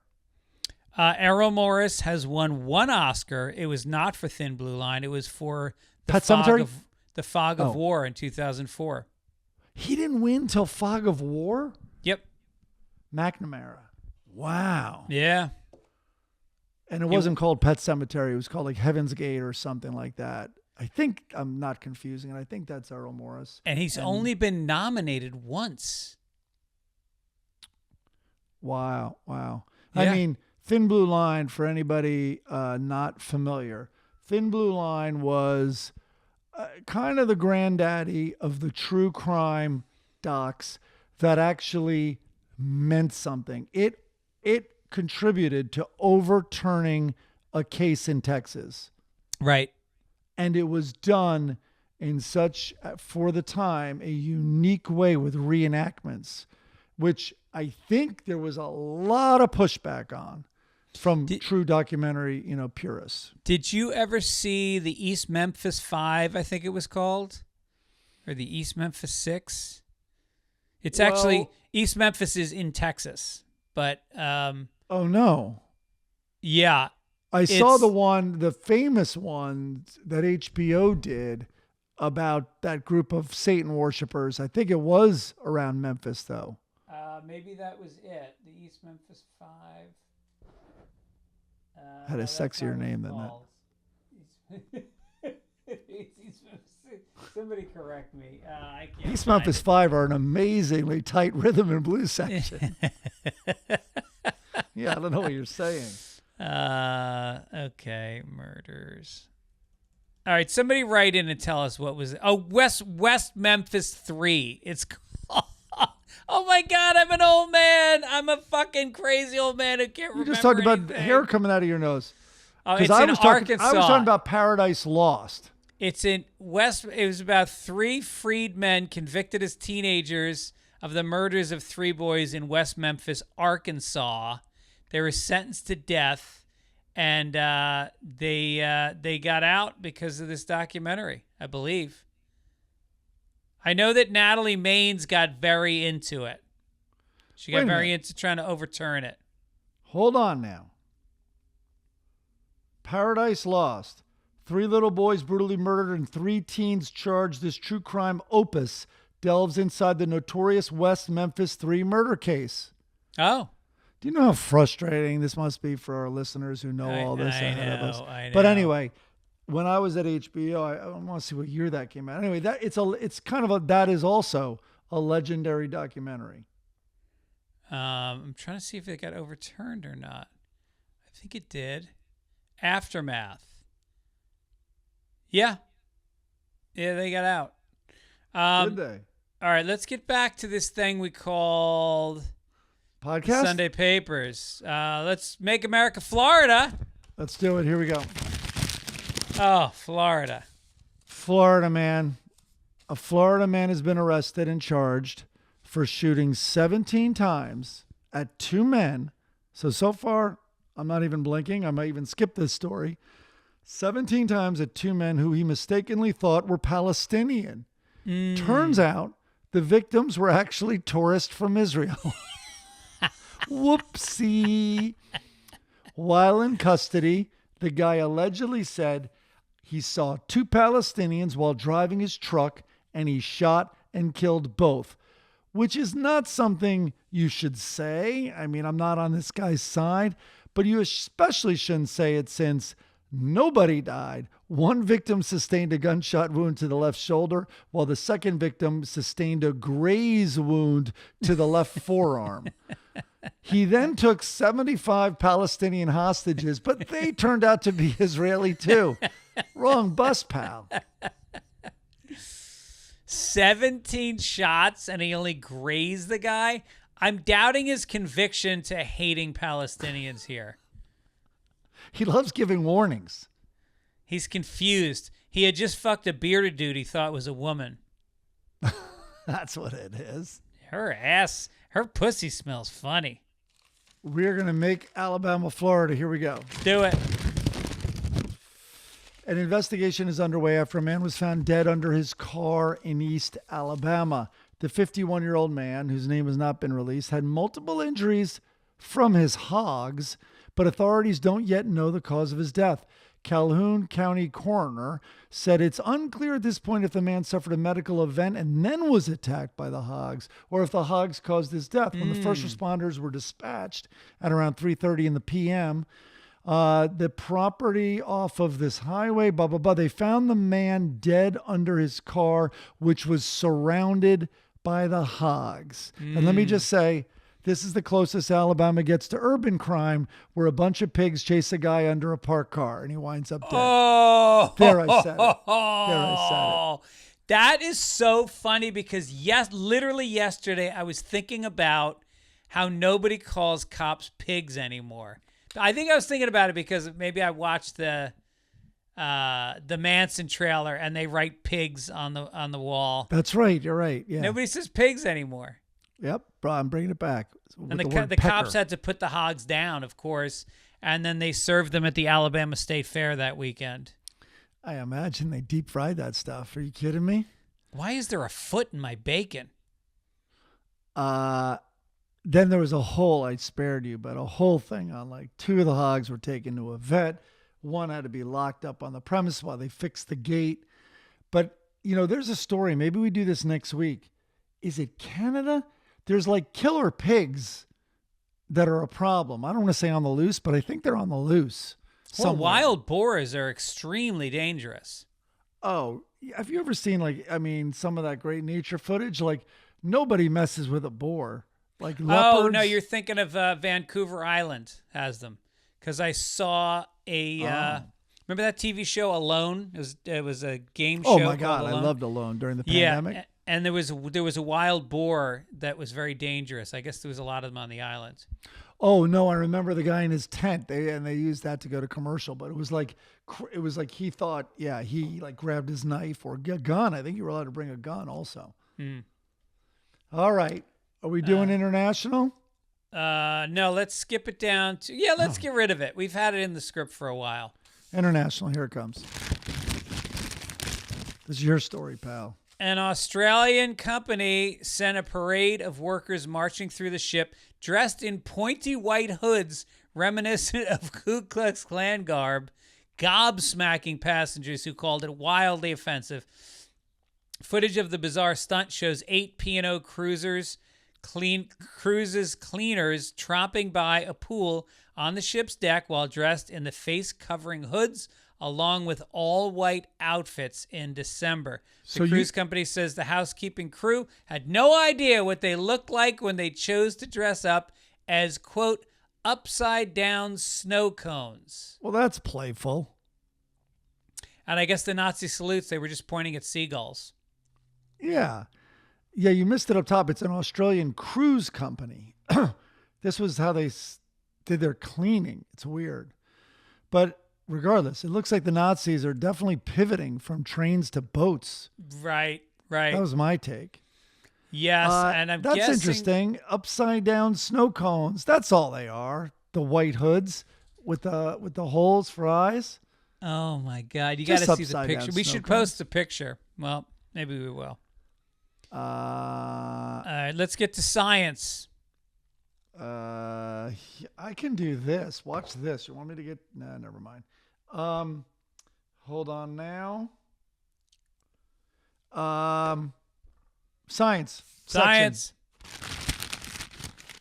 Errol Morris has won 1 Oscar. It was not for Thin Blue Line. It was for The Fog of War in 2004. He didn't win till Fog of War? Yep. McNamara. Wow. Yeah. And it wasn't called Pet Sematary. It was called like Heaven's Gate or something like that. I think I'm not confusing it. I think that's Errol Morris. And he's only been nominated once. Wow. Yeah. I mean, Thin Blue Line, for anybody not familiar, Thin Blue Line was kind of the granddaddy of the true crime docs that actually meant something. It contributed to overturning a case in Texas. Right. And it was done in such, for the time, a unique way with reenactments, which I think there was a lot of pushback on from true documentary, purists. Did you ever see the East Memphis 5, I think it was called? Or the East Memphis 6? It's actually, East Memphis is in Texas, but... oh, no. Yeah. I saw the famous one that HBO did about that group of Satan worshipers. I think it was around Memphis, though. Maybe that was it. The East Memphis 5. Had a sexier name than that. Somebody correct me. I can't. East Memphis 5 are an amazingly tight rhythm and blues section. Yeah, I don't know what you're saying. Okay, murders. All right, somebody write in and tell us what was it. Oh, West Memphis 3. It's called. Oh my God, I'm an old man. I'm a fucking crazy old man who can't remember. You just talked about anything. hair coming out of your nose. Oh, it's in Arkansas. I was talking about Paradise Lost. It's in West. It was about 3 freed men convicted as teenagers of the murders of 3 boys in West Memphis, Arkansas. They were sentenced to death, and they got out because of this documentary, I believe. I know that Natalie Maines got very into it. She got very into trying to overturn it. Hold on now. Paradise Lost. 3 little boys brutally murdered and 3 teens charged. This true crime opus delves inside the notorious West Memphis 3 murder case. Oh. Do you know how frustrating this must be for our listeners who know all this ahead of us? I know. But anyway, when I was at HBO, I want to see what year that came out. Anyway, that is also a legendary documentary. I'm trying to see if it got overturned or not. I think it did. Aftermath. Yeah, they got out. Did they? All right, let's get back to this thing we called podcast Sunday Papers. Let's make America Florida. Let's do it. Here we go. Oh, Florida. Florida man. A Florida man has been arrested and charged for shooting 17 times at 2 men. So far, I'm not even blinking. I might even skip this story. 17 times at 2 men who he mistakenly thought were Palestinian. Turns out the victims were actually tourists from Israel. Whoopsie. While in custody, the guy allegedly said he saw 2 Palestinians while driving his truck and he shot and killed both, which is not something you should say. I mean, I'm not on this guy's side, but you especially shouldn't say it since nobody died. 1 victim sustained a gunshot wound to the left shoulder, while the second victim sustained a graze wound to the left forearm. He then took 75 Palestinian hostages, but they turned out to be Israeli too. Wrong bus, pal. 17 shots and he only grazed the guy? I'm doubting his conviction to hating Palestinians here. He loves giving warnings. He's confused. He had just fucked a bearded dude he thought was a woman. That's what it is. Her pussy smells funny. We're going to make Alabama, Florida. Here we go. Do it. An investigation is underway after a man was found dead under his car in East Alabama. The 51-year-old man, whose name has not been released, had multiple injuries from his hogs, but authorities don't yet know the cause of his death. Calhoun County coroner said it's unclear at this point if the man suffered a medical event and then was attacked by the hogs, or if the hogs caused his death. When the first responders were dispatched at around 3:30 in the p.m., the property off of this highway, they found the man dead under his car, which was surrounded by the hogs. And let me just say, this is the closest Alabama gets to urban crime, where a bunch of pigs chase a guy under a parked car and he winds up dead. Oh, there I said it. That is so funny because literally yesterday I was thinking about how nobody calls cops pigs anymore. I think I was thinking about it because maybe I watched the Manson trailer and they write pigs on the wall. That's right. You're right. Yeah. Nobody says pigs anymore. Yep, bro, I'm bringing it back. And the cops had to put the hogs down, of course, and then they served them at the Alabama State Fair that weekend. I imagine they deep fried that stuff. Are you kidding me? Why is there a foot in my bacon? Then there was I spared you, but a whole thing on like 2 of the hogs were taken to a vet. One had to be locked up on the premise while they fixed the gate. But, there's a story. Maybe we do this next week. Is it Canada? There's like killer pigs that are a problem. I don't want to say on the loose, but I think they're on the loose. Well, wild boars are extremely dangerous. Oh, have you ever seen some of that great nature footage? Like nobody messes with a boar. Like leopards. Oh, no, you're thinking of Vancouver Island has them. Because I saw remember that TV show Alone? It was a game show. Oh my God, I loved Alone during the pandemic. Yeah, and there was a wild boar that was very dangerous. I guess there was a lot of them on the island. Oh no, I remember the guy in his tent. They used that to go to commercial, but it was like he thought, he like grabbed his knife or a gun. I think you were allowed to bring a gun also. All right, are we doing international? No, let's skip it down to let's get rid of it. We've had it in the script for a while. International, here it comes. This is your story, pal. An Australian company sent a parade of workers marching through the ship dressed in pointy white hoods reminiscent of Ku Klux Klan garb, gobsmacking passengers who called it wildly offensive. Footage of the bizarre stunt shows 8 P&O cruisers cleaners tromping by a pool on the ship's deck while dressed in the face-covering hoods along with all-white outfits in December. The cruise company says the housekeeping crew had no idea what they looked like when they chose to dress up as, quote, upside-down snow cones. Well, that's playful. And I guess the Nazi salutes, they were just pointing at seagulls. Yeah. Yeah, you missed it up top. It's an Australian cruise company. This was how they did their cleaning. It's weird. But regardless, it looks like the Nazis are definitely pivoting from trains to boats. Right. That was my take. Yes, and that's guessing... interesting. Upside down snow cones. That's all they are. The white hoods with the holes for eyes. Oh my God! You got to see the picture. We should post the picture. Well, maybe we will. All right, let's get to science. I can do this. Watch this. You want me to get? Nah, never mind. Hold on now. Science. Science.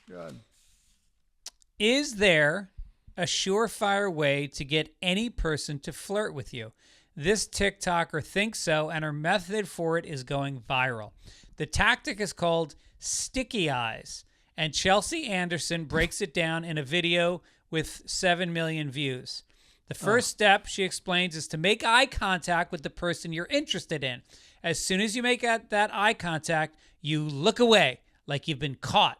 Good. Is there a surefire way to get any person to flirt with you? This TikToker thinks so, and her method for it is going viral. The tactic is called sticky eyes, and Chelsea Anderson breaks it down in a video with 7 million views. The first step, she explains, is to make eye contact with the person you're interested in. As soon as you make that eye contact, you look away like you've been caught.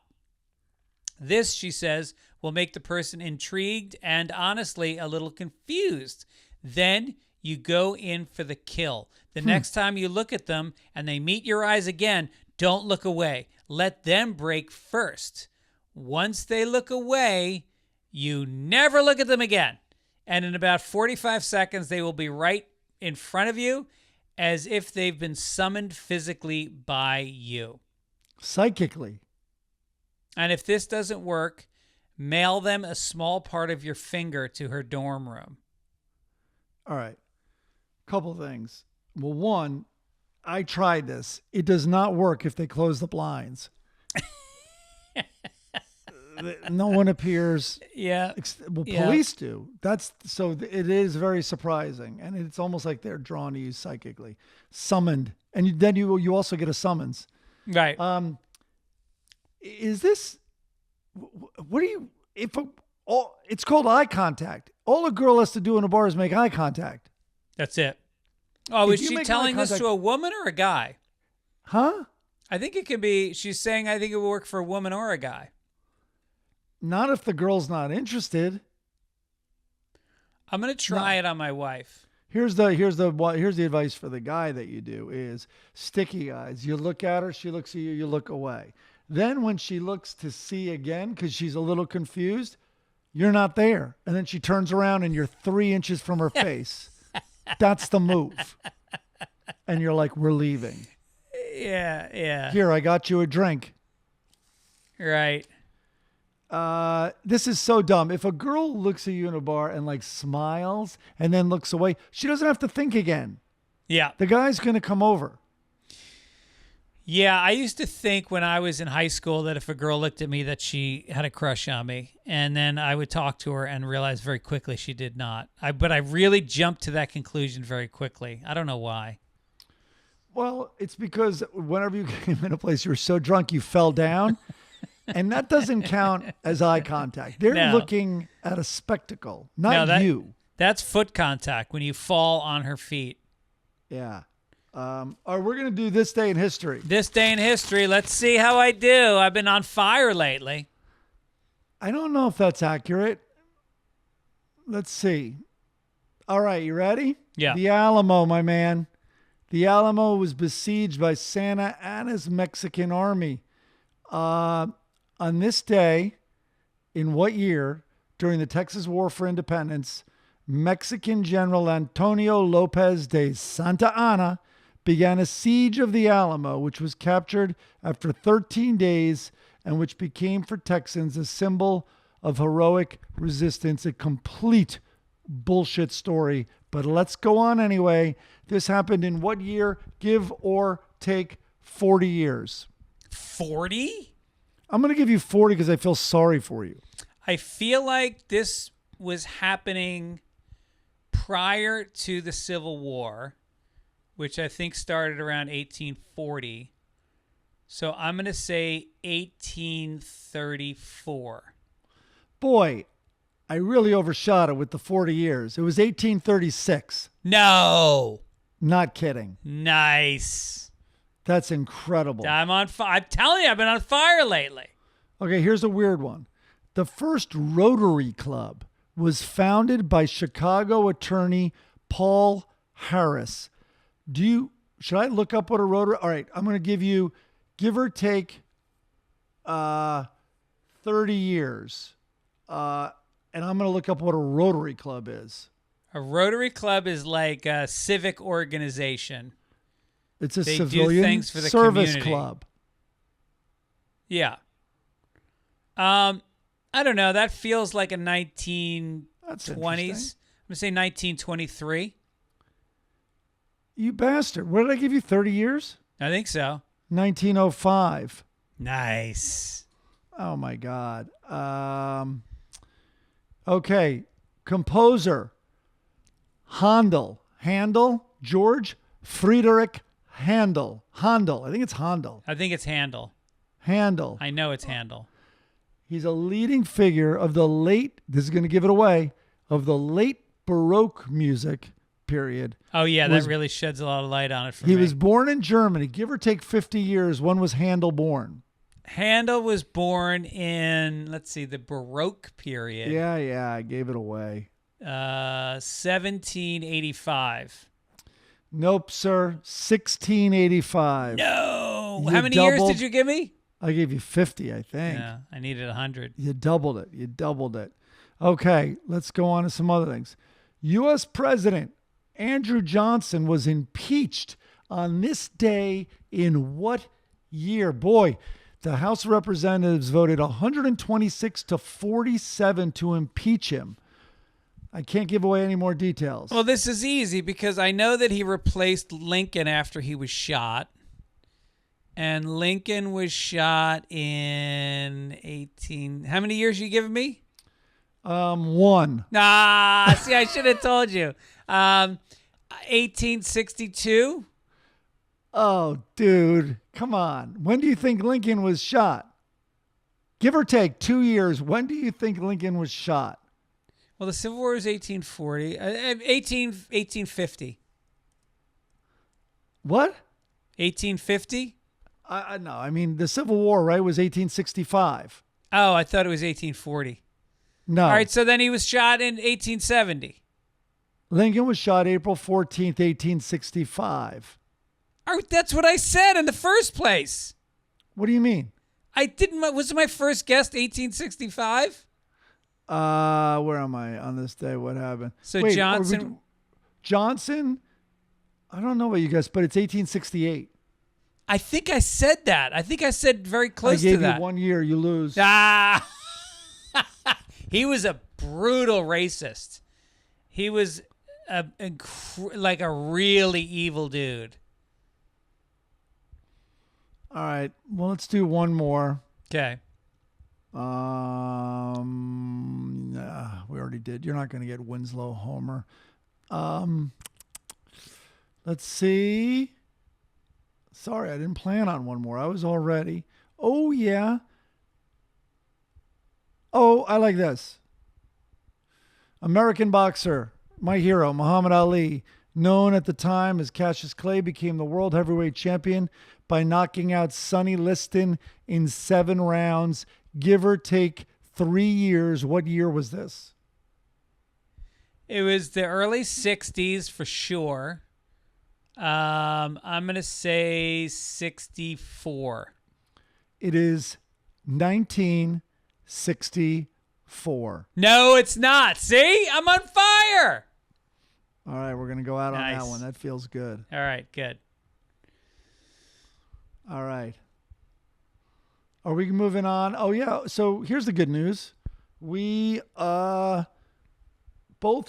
This, she says, will make the person intrigued and honestly a little confused. Then you go in for the kill. The next time you look at them and they meet your eyes again, don't look away. Let them break first. Once they look away, you never look at them again. And in about 45 seconds, they will be right in front of you as if they've been summoned physically by you. Psychically. And if this doesn't work, mail them a small part of your finger to her dorm room. All right. Couple things. Well, one, I tried this. It does not work if they close the blinds. No one appears. Yeah. Well, police do. It is very surprising, and it's almost like they're drawn to you psychically, summoned, and then you also get a summons. Right. Is this? What do you? It's called eye contact. All a girl has to do in a bar is make eye contact. That's it. Oh, is she telling this contact, to a woman or a guy? Huh? I think it could be. She's saying I think it would work for a woman or a guy. Not if the girl's not interested. I'm going to try it on my wife. Here's the advice for the guy that you do is sticky eyes. You look at her, she looks at you, you look away. Then when she looks to see again, because she's a little confused, you're not there. And then she turns around and you're 3 inches from her face. That's the move. And you're like, we're leaving. Yeah. Here, I got you a drink. Right. This is so dumb. If a girl looks at you in a bar and like smiles and then looks away, she doesn't have to think again. Yeah. The guy's going to come over. Yeah, I used to think when I was in high school that if a girl looked at me that she had a crush on me. And then I would talk to her and realize very quickly she did not. But I really jumped to that conclusion very quickly. I don't know why. Well, it's because whenever you came in a place, you were so drunk you fell down. And that doesn't count as eye contact. They're looking at a spectacle, not you. That's foot contact when you fall on her feet. Yeah. All right, we're going to do This Day in History. This Day in History. Let's see how I do. I've been on fire lately. I don't know if that's accurate. Let's see. All right, you ready? Yeah. The Alamo, my man. The Alamo was besieged by Santa Anna's Mexican army. On this day, in what year, during the Texas War for Independence, Mexican General Antonio Lopez de Santa Anna began a siege of the Alamo, which was captured after 13 days and which became for Texans a symbol of heroic resistance, a complete bullshit story. But let's go on anyway. This happened in what year? Give or take 40 years. 40? I'm going to give you 40 because I feel sorry for you. I feel like this was happening prior to the Civil War, which I think started around 1840. So I'm going to say 1834. Boy, I really overshot it with the 40 years. It was 1836. No. Not kidding. Nice. That's incredible. I'm on fire. I'm telling you, I've been on fire lately. Okay, here's a weird one. The first Rotary Club was founded by Chicago attorney Paul Harris. Should I look up what a Rotary? All right, I'm going to give you, give or take, 30 years, and I'm going to look up what a Rotary Club is. A Rotary Club is like a civic organization. It's a They civilian do things for the service community. club. Yeah. I don't know. That feels like a 1920s. That's I'm interesting. going to say 1923. You bastard. What did I give you, 30 years? I think so. 1905. Nice. Oh, my God. Okay. Composer. Handel, George Friedrich Handel. I think it's Handel. I think it's Handel. Handel. I know it's Handel. He's a leading figure of the late, this is going to give it away, of the late Baroque music period. Oh, yeah, that really sheds a lot of light on it for me. He was born in Germany. Give or take 50 years. When was Handel born? Handel was born in, let's see, the Baroque period. Yeah, I gave it away. 1785. Nope, sir. 1685. No. You How many years doubled- did you give me? I gave you 50, I think. Yeah, I needed 100. You doubled it. Okay, let's go on to some other things. U.S. President Andrew Johnson was impeached on this day in what year? Boy, the House of Representatives voted 126 to 47 to impeach him. I can't give away any more details. Well, this is easy because I know that he replaced Lincoln after he was shot. And Lincoln was shot in 18... How many years you giving me? 1. Nah, see, I should have told you. 1862? Oh, dude. Come on. When do you think Lincoln was shot? Give or take 2 years. When do you think Lincoln was shot? Well, the Civil War was 1840. 1850. What? 1850? No, I mean, the Civil War, right, was 1865. Oh, I thought it was 1840. No. All right, so then he was shot in 1870. Lincoln was shot April 14th, 1865. That's what I said in the first place. What do you mean? I didn't. Was it my first guess? 1865. Where am I on this day? What happened? So Wait, Johnson. I don't know what you guessed, but it's 1868. I think I said that. I think I said very close to that. I gave you 1 year. You lose. Ah. He was a brutal racist. He was like a really evil dude. All right. Well, let's do one more. Okay. We already did. You're not going to get Winslow Homer. Let's see. Sorry, I didn't plan on one more. I was all ready. Oh, yeah. Oh, I like this. American boxer, my hero, Muhammad Ali, known at the time as Cassius Clay, became the world heavyweight champion by knocking out Sonny Liston in 7 rounds, give or take 3 years. What year was this? It was the early 60s for sure. I'm going to say 64. It is 1964. No, it's not. See? I'm on fire. All right, we're going to go out Nice. on that one. That feels good. All right, good. All right. Are we moving on? Oh, yeah. So here's the good news. We both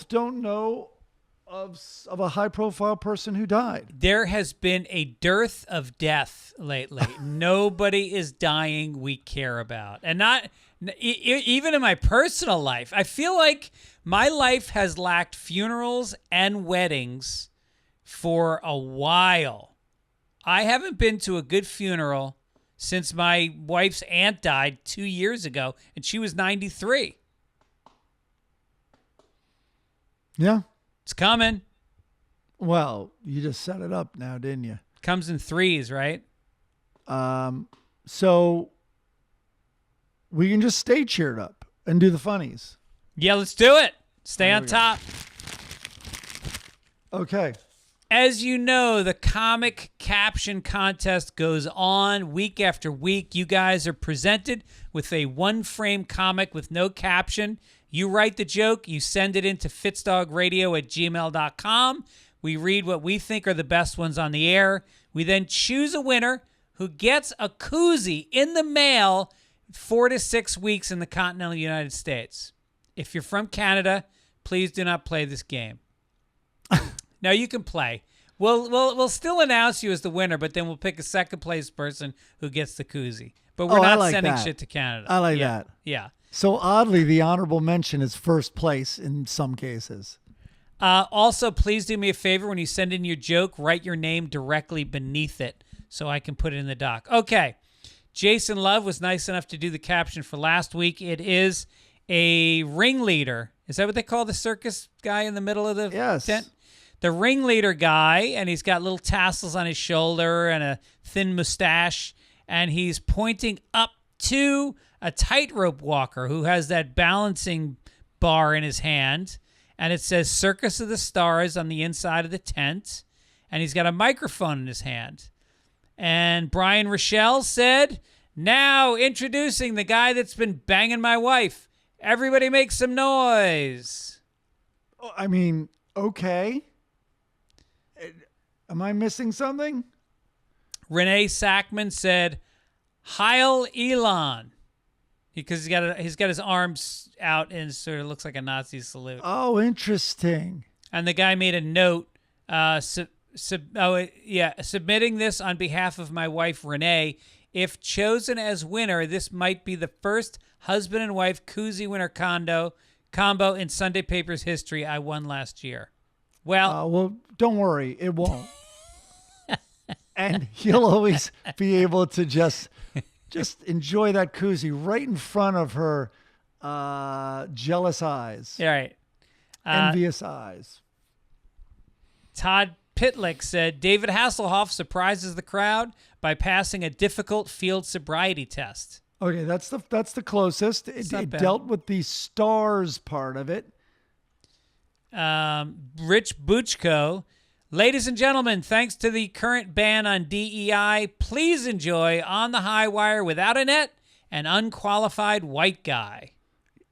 don't know of a high-profile person who died. There has been a dearth of death lately. Nobody is dying we care about. And not even in my personal life. I feel like my life has lacked funerals and weddings for a while. I haven't been to a good funeral since my wife's aunt died 2 years ago, and she was 93. Yeah. It's coming. Well, you just set it up now, didn't you? Comes in threes, right? So we can just stay cheered up and do the funnies. Yeah, let's do it. Stay on top. Okay. As you know, the comic caption contest goes on week after week. You guys are presented with a one-frame comic with no caption. You write the joke. You send it into fitzdogradio@gmail.com. We read what we think are the best ones on the air. We then choose a winner who gets a koozie in the mail 4 to 6 weeks in the continental United States. If you're from Canada, please do not play this game. Now you can play. We'll still announce you as the winner, but then we'll pick a second place person who gets the koozie. But we're not sending shit to Canada. I like that. Yeah. So oddly, the honorable mention is first place in some cases. Also, please do me a favor. When you send in your joke, write your name directly beneath it so I can put it in the doc. Okay. Jason Love was nice enough to do the caption for last week. It is a ringleader. Is that what they call the circus guy in the middle of the tent? The ringleader guy, and he's got little tassels on his shoulder and a thin mustache, and he's pointing up to a tightrope walker who has that balancing bar in his hand, and it says Circus of the Stars on the inside of the tent, and he's got a microphone in his hand. And Brian Rochelle said, "Now introducing the guy that's been banging my wife. Everybody make some noise." I mean, okay. Am I missing something? Renee Sackman said, "Heil Elon," because he's got his arms out and sort of looks like a Nazi salute. Oh, interesting. And the guy made a note, submitting this on behalf of my wife Renee. If chosen as winner, this might be the first husband and wife koozie winner combo in Sunday Papers history. I won last year. Well, don't worry, it won't. And you'll always be able to just enjoy that koozie right in front of her jealous eyes. All right. Envious eyes. Todd Pitlick said, David Hasselhoff surprises the crowd by passing a difficult field sobriety test. Okay, that's the closest. It dealt with the stars part of it. Rich Buchko. Ladies and gentlemen, thanks to the current ban on DEI, please enjoy On the High Wire without a net, an unqualified white guy.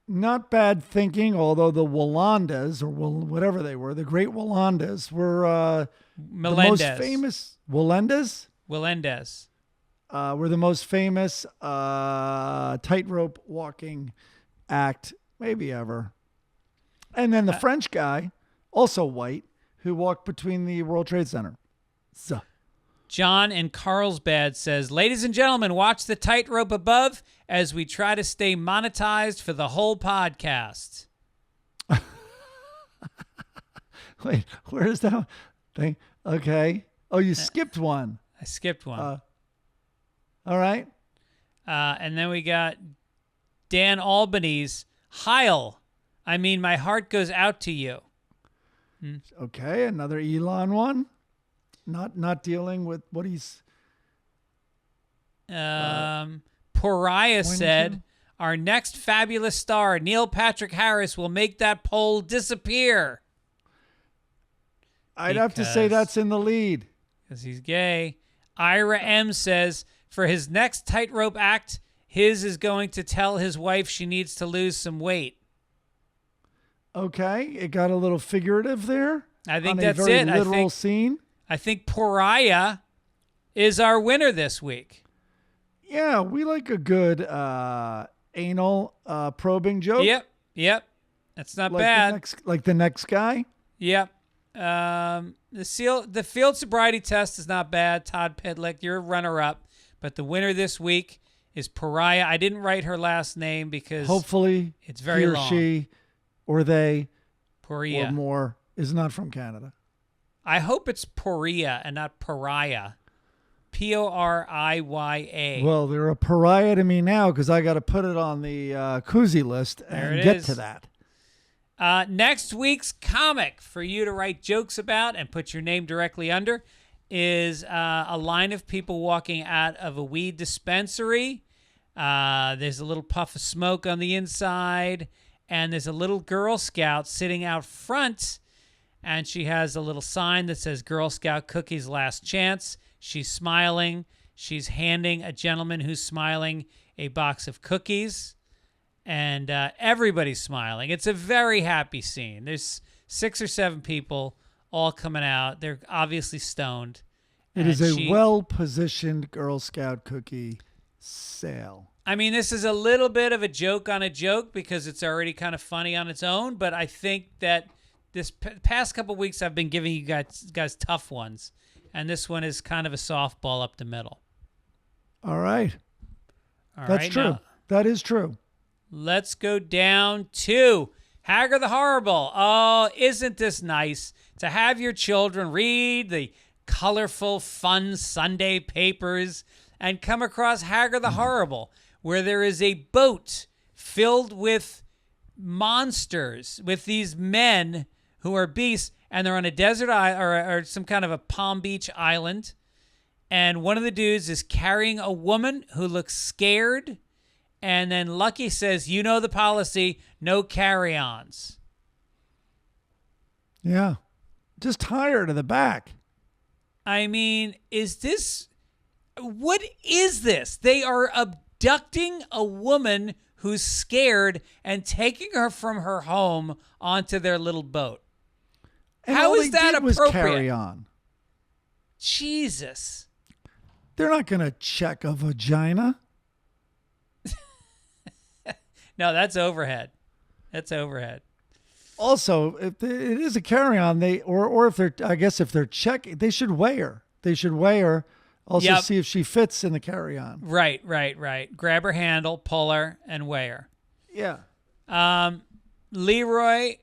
Not bad thinking, although the Wolandas, or whatever they were, the great Wolandas, were the most famous. Wolandas? Melendez. Were the most famous tightrope walking act maybe ever. And then the French guy, also white, who walked between the World Trade Center. So. John in Carlsbad says, ladies and gentlemen, watch the tightrope above as we try to stay monetized for the whole podcast. Wait, where's that thing? Okay. Oh, you skipped one. I skipped one. All right. And then we got Dan Albanese. Heil. I mean, my heart goes out to you. Okay, another Elon one. Not dealing with what he's... Pariah said, our next fabulous star, Neil Patrick Harris, will make that poll disappear. I'd have to say that's in the lead. Because he's gay. Ira M says, for his next tightrope act, his is going to tell his wife she needs to lose some weight. Okay, it got a little figurative there. I think on that's a very it. Literal scene. I think Pariah is our winner this week. Yeah, we like a good anal probing joke. Yep. That's not like bad. The next guy. Yep. The field sobriety test is not bad. Todd Pedlick, you're a runner-up. But the winner this week is Pariah. I didn't write her last name because hopefully it's very long. She or they Pariah. or more is not from Canada. I hope it's Pariah and not Pariah. Poriya. Well, they're a pariah to me now because I got to put it on the koozie list and get to that. Next week's comic for you to write jokes about and put your name directly under is a line of people walking out of a weed dispensary. There's a little puff of smoke on the inside, and there's a little Girl Scout sitting out front, and she has a little sign that says Girl Scout Cookies Last Chance. She's smiling. She's handing a gentleman who's smiling a box of cookies, and everybody's smiling. It's a very happy scene. There's 6 or 7 people all coming out. They're obviously stoned. It is a well-positioned Girl Scout cookie sale. I mean, this is a little bit of a joke on a joke because it's already kind of funny on its own, but I think that this past couple of weeks I've been giving you guys tough ones, and this one is kind of a softball up the middle. All right. That's true. Now, that is true. Let's go down to Hagar the Horrible. Oh, isn't this nice to have your children read the colorful, fun Sunday papers and come across Hagar the Horrible, where there is a boat filled with monsters, with these men who are beasts, and they're on a desert island or some kind of a Palm Beach island. And one of the dudes is carrying a woman who looks scared. And then Lucky says, you know the policy, no carry-ons. Yeah. Just tie her to the back. I mean, what is this? They are abducting a woman who's scared and taking her from her home onto their little boat. And how is that appropriate? Was carry on. Jesus. They're not going to check a vagina. No, that's overhead. That's overhead. Also, if it is a carry-on, or if they're checking, they should weigh her. They should weigh her. Also, see if she fits in the carry-on. Right. Grab her handle, pull her, and weigh her. Yeah. Leroy,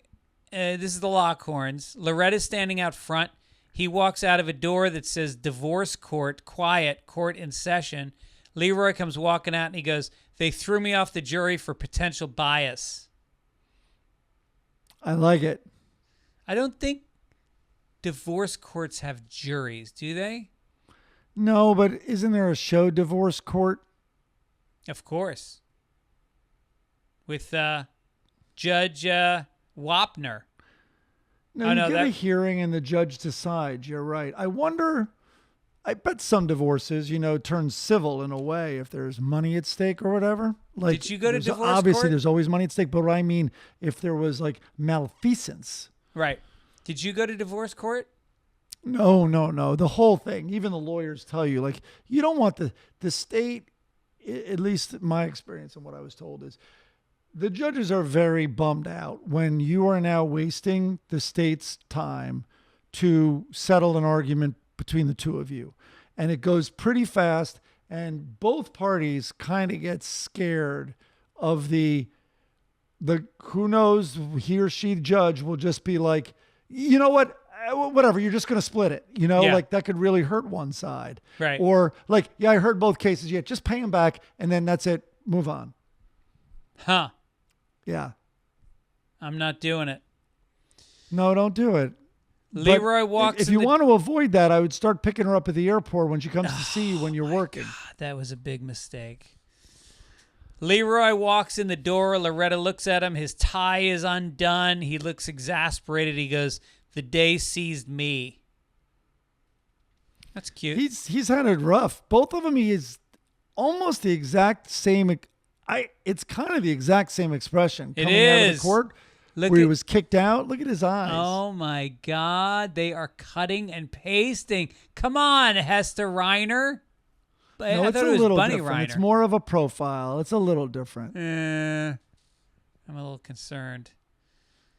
this is the Lockhorns. Loretta's standing out front. He walks out of a door that says divorce court, quiet, court in session. Leroy comes walking out and he goes, they threw me off the jury for potential bias. I like it. I don't think divorce courts have juries, do they? No, but isn't there a show, Divorce Court? Of course. With Judge Wapner. No, you get a hearing and the judge decides. You're right. I wonder. I bet some divorces, turn civil in a way if there's money at stake or whatever. Like, did you go to divorce obviously, court? there's always money at stake, but what I mean, if there was like malfeasance. Right. Did you go to divorce court? No. The whole thing. Even the lawyers tell you, like, you don't want the state. At least my experience and what I was told is, the judges are very bummed out when you are now wasting the state's time to settle an argument between the two of you. And it goes pretty fast, and both parties kind of get scared of the who knows, he or she judge will just be like, you know what, whatever, you're just going to split it. Like that could really hurt one side. Right. Or like, yeah, I heard both cases. Yeah, just pay him back, and then that's it. Move on. Huh. Yeah. I'm not doing it. No, don't do it. Leroy walks. If you want to avoid that, I would start picking her up at the airport when she comes to see you when you're working. God, that was a big mistake. Leroy walks in the door. Loretta looks at him. His tie is undone. He looks exasperated. He goes, "The day seized me." That's cute. He's had it rough. Both of them, he is almost the exact same. It's kind of the exact same expression coming out of the court. Where he was kicked out. Look at his eyes. Oh, my God. They are cutting and pasting. Come on, Hester Reiner. No, it's a little different. It's more of a profile. It's a little different. I'm a little concerned.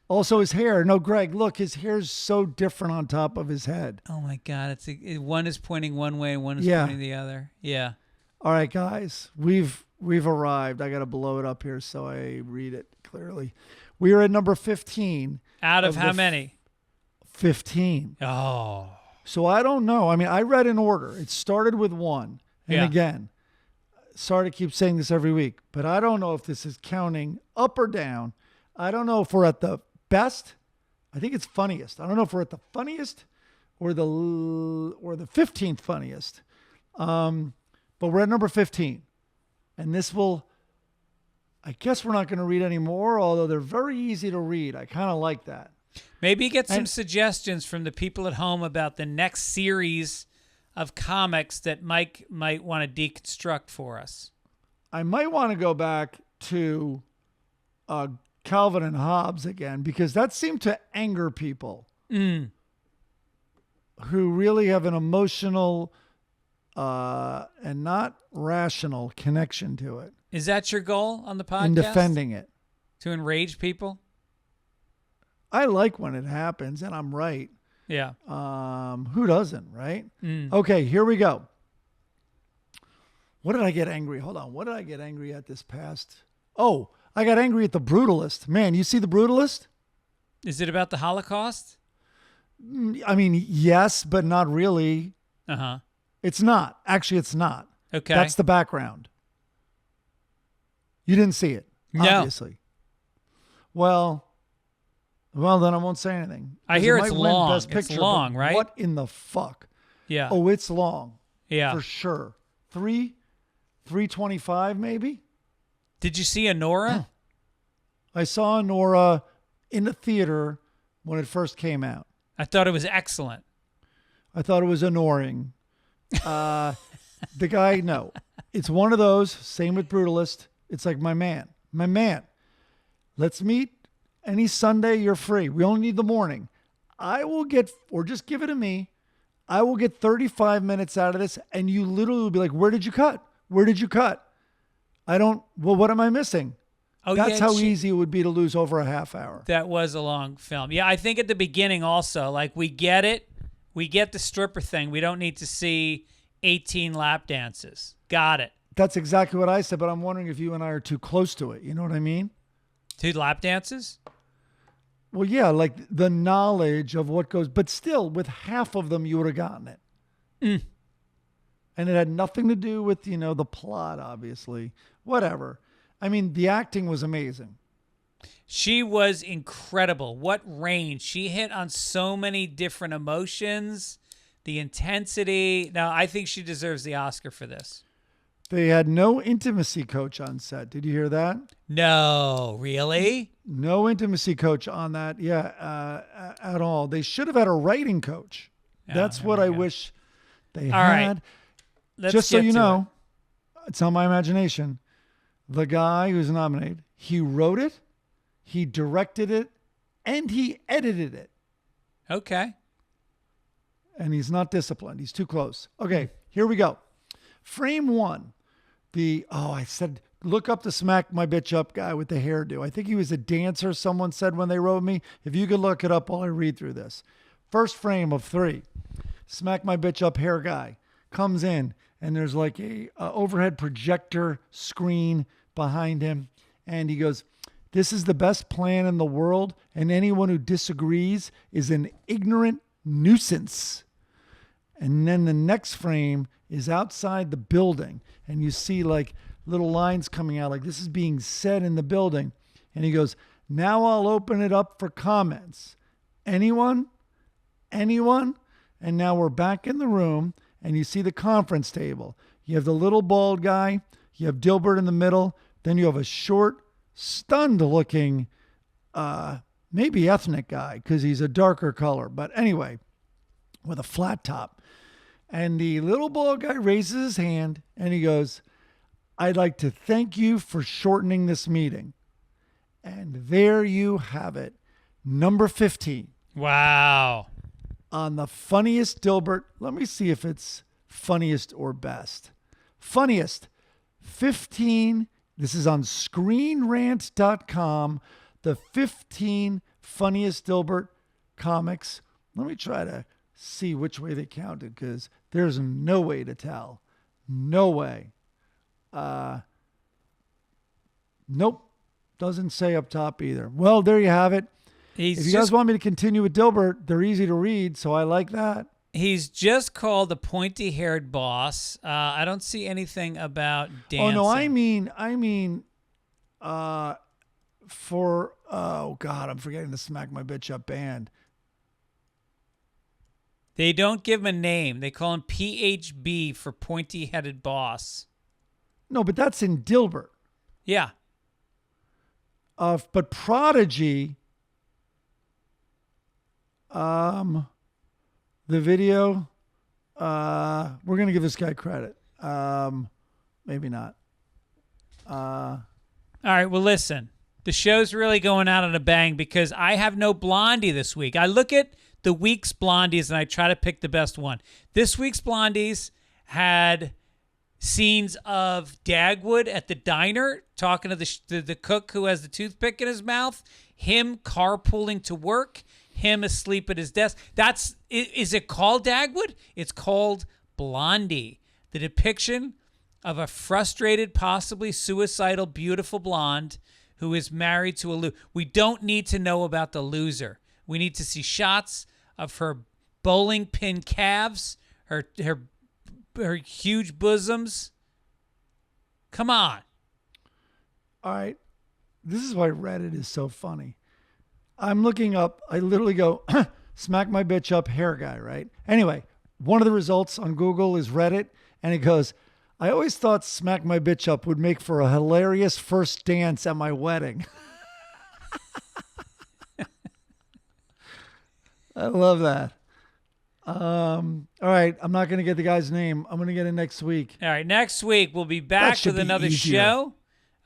Also, his hair. No, Greg, look, his hair's so different on top of his head. Oh, my God. One is pointing one way and one is pointing the other. Yeah. All right, guys. We've arrived. I got to blow it up here so I read it clearly. We are at number 15. Out of how many? 15. Oh. So I don't know. I mean, I read in order. It started with 1. And again, sorry to keep saying this every week, but I don't know if this is counting up or down. I don't know if we're at the best. I think it's funniest. I don't know if we're at the funniest or the 15th funniest. But we're at number 15. And this will... I guess we're not going to read any more, although they're very easy to read. I kind of like that. Maybe get some suggestions from the people at home about the next series of comics that Mike might want to deconstruct for us. I might want to go back to Calvin and Hobbes again, because that seemed to anger people who really have an emotional and not rational connection to it. Is that your goal on the podcast? In defending it. To enrage people? I like when it happens, and I'm right. Yeah. Who doesn't, right? Okay, here we go. What did I get angry? Hold on. What did I get angry at this past? Oh, I got angry at The Brutalist. Man, you see The Brutalist? Is it about the Holocaust? I mean, yes, but not really. Uh-huh. It's not. Actually, it's not. Okay. That's the background. You didn't see it, obviously. Well, then I won't say anything. I hear it's win long. Best Picture, it's long, right? What in the fuck? Yeah. Oh, it's long. Yeah. For sure. 3:25 maybe? Did you see Honora? I saw Honora in the theater when it first came out. I thought it was excellent. I thought it was annoying. The guy, no. It's one of those, same with Brutalist. It's like, my man, let's meet any Sunday. You're free. We only need the morning. I will get, or just give it to me. I will get 35 minutes out of this. And you literally will be like, where did you cut? Where did you cut? What am I missing? Oh, That's how easy it would be to lose over a half hour. That was a long film. Yeah, I think at the beginning also, like, we get it. We get the stripper thing. We don't need to see 18 lap dances. Got it. That's exactly what I said, but I'm wondering if you and I are too close to it. You know what I mean? 2 lap dances? Well, yeah, like the knowledge of what goes, but still, with half of them, you would have gotten it. And it had nothing to do with, the plot, obviously. Whatever. I mean, the acting was amazing. She was incredible. What range. She hit on so many different emotions, the intensity. Now, I think she deserves the Oscar for this. They had no intimacy coach on set. Did you hear that? No, really? No intimacy coach on that. Yeah, at all. They should have had a writing coach. That's what I wish they all had. Right. Let's Just so you know, it. It's on my imagination. The guy who's nominated, he wrote it, he directed it, and he edited it. Okay. And he's not disciplined. He's too close. Okay, here we go. Frame one. I said, look up the smack my bitch up guy with the hairdo. I think he was a dancer, someone said when they wrote me. If you could look it up while I read through this. First frame of 3. Smack my bitch up hair guy comes in, and there's like a overhead projector screen behind him. And he goes, this is the best plan in the world, and anyone who disagrees is an ignorant nuisance. And then the next frame is outside the building, and you see like little lines coming out, like this is being said in the building. And he goes, now I'll open it up for comments. Anyone? And now we're back in the room, and you see the conference table. You have the little bald guy, you have Dilbert in the middle, then you have a short, stunned looking, maybe ethnic guy, because he's a darker color. But anyway, with a flat top. And the little bald guy raises his hand and he goes, I'd like to thank you for shortening this meeting. And there you have it. Number 15. Wow. On the funniest Dilbert. Let me see if it's funniest or best. Funniest. 15. This is on screenrant.com. The 15 funniest Dilbert comics. Let me try to see which way they counted, because there's no way to tell. No way. Nope. Doesn't say up top either. Well, there you have it. If you guys want me to continue with Dilbert, they're easy to read, so I like that. He's just called the pointy-haired boss. I don't see anything about dancing. Oh, no, I mean, oh, God, I'm forgetting the Smack My Bitch Up band. They don't give him a name. They call him PHB for pointy-headed boss. No, but that's in Dilbert. Yeah. But Prodigy, the video, we're going to give this guy credit. Maybe not. All right, well, listen. The show's really going out on a bang because I have no Blondie this week. I look at the week's Blondies and I try to pick the best one. This week's Blondies had scenes of Dagwood at the diner talking to the cook who has the toothpick in his mouth, him carpooling to work, him asleep at his desk. Is it called Dagwood? It's called Blondie, the depiction of a frustrated, possibly suicidal, beautiful blonde who is married to a loser. We don't need to know about the loser. We need to see shots of her bowling pin calves, her huge bosoms. Come on. All right. This is why Reddit is so funny. I'm looking up, I literally go, smack my bitch up hair guy, right? Anyway, one of the results on Google is Reddit, and it goes, I always thought smack my bitch up would make for a hilarious first dance at my wedding. I love that. All right. I'm not going to get the guy's name. I'm going to get it next week. All right. Next week, we'll be back with another show.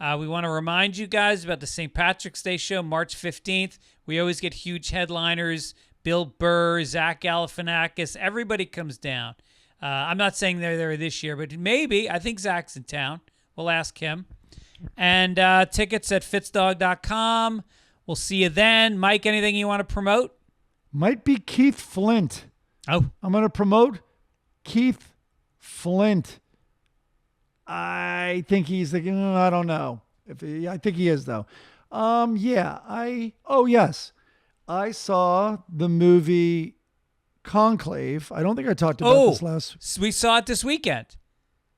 We want to remind you guys about the St. Patrick's Day show, March 15th. We always get huge headliners. Bill Burr, Zach Galifianakis. Everybody comes down. I'm not saying they're there this year, but maybe. I think Zach's in town. We'll ask him. And tickets at fitzdog.com. We'll see you then. Mike, anything you want to promote? Might be Keith Flint. Oh. I'm going to promote Keith Flint. I think he's I don't know. I think he is, though. Yes. I saw the movie Conclave. I don't think I talked about this last. We saw it this weekend.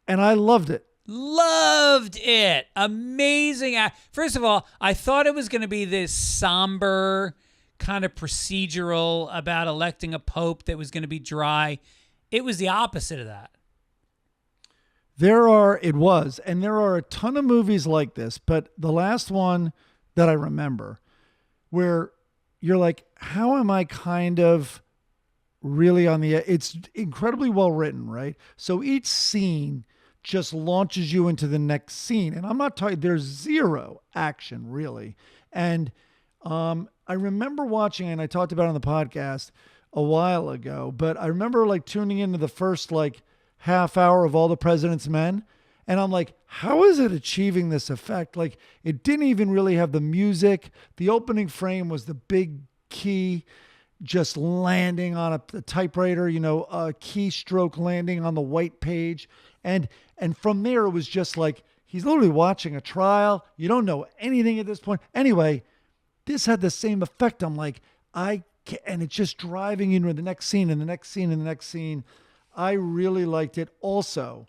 And I loved it. Loved it. Amazing. First of all, I thought it was going to be this somber kind of procedural about electing a pope that was going to be dry. It was the opposite of that. There are a ton of movies like this, but the last one that I remember where you're like, how am I kind of really on the, it's incredibly well written, right? So each scene just launches you into the next scene. And I'm not talking, there's zero action really. And I remember watching, and I talked about it on the podcast a while ago, but I remember like tuning into the first like half hour of All the President's Men. And I'm like, how is it achieving this effect? Like, it didn't even really have the music. The opening frame was the big key just landing on a typewriter, you know, a keystroke landing on the white page. And from there, it was just like, he's literally watching a trial. You don't know anything at this point. Anyway, this had the same effect. I'm like, and it's just driving you into the next scene and the next scene and the next scene. I really liked it. Also,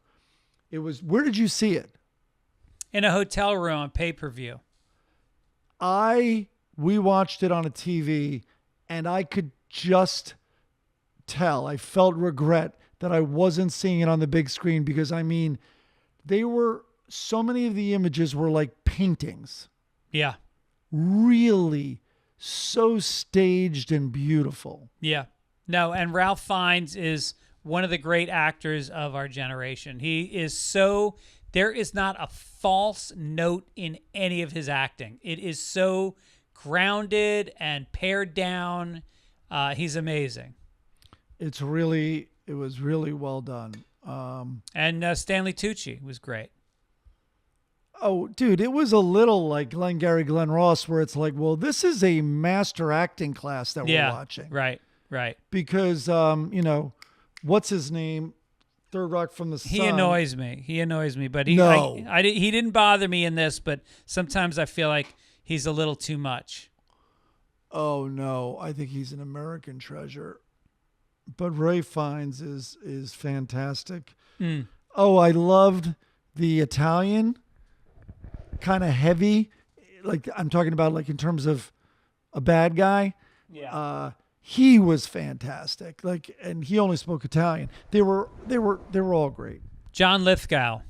it was, where did you see it? In a hotel room on pay-per-view. We watched it on a TV, and I could just tell. I felt regret that I wasn't seeing it on the big screen because, I mean, so many of the images were like paintings. Yeah. Really so staged and beautiful. Yeah. No, and Ralph Fiennes is one of the great actors of our generation. There is not a false note in any of his acting. It is so grounded and pared down. He's amazing. It was really well done. And Stanley Tucci was great. Oh, dude, it was a little like Glengarry Glen Ross, where it's like, well, this is a master acting class that we're watching. Right. Because, what's his name? Third Rock from the Sun. He annoys me, but he didn't bother me in this, but sometimes I feel like he's a little too much. Oh no, I think he's an American treasure. But Ray Fiennes is fantastic. Mm. Oh, I loved the Italian, kind of heavy, like I'm talking about, like in terms of a bad guy. Yeah. He was fantastic. Like, and he only spoke Italian. They were all great. John Lithgow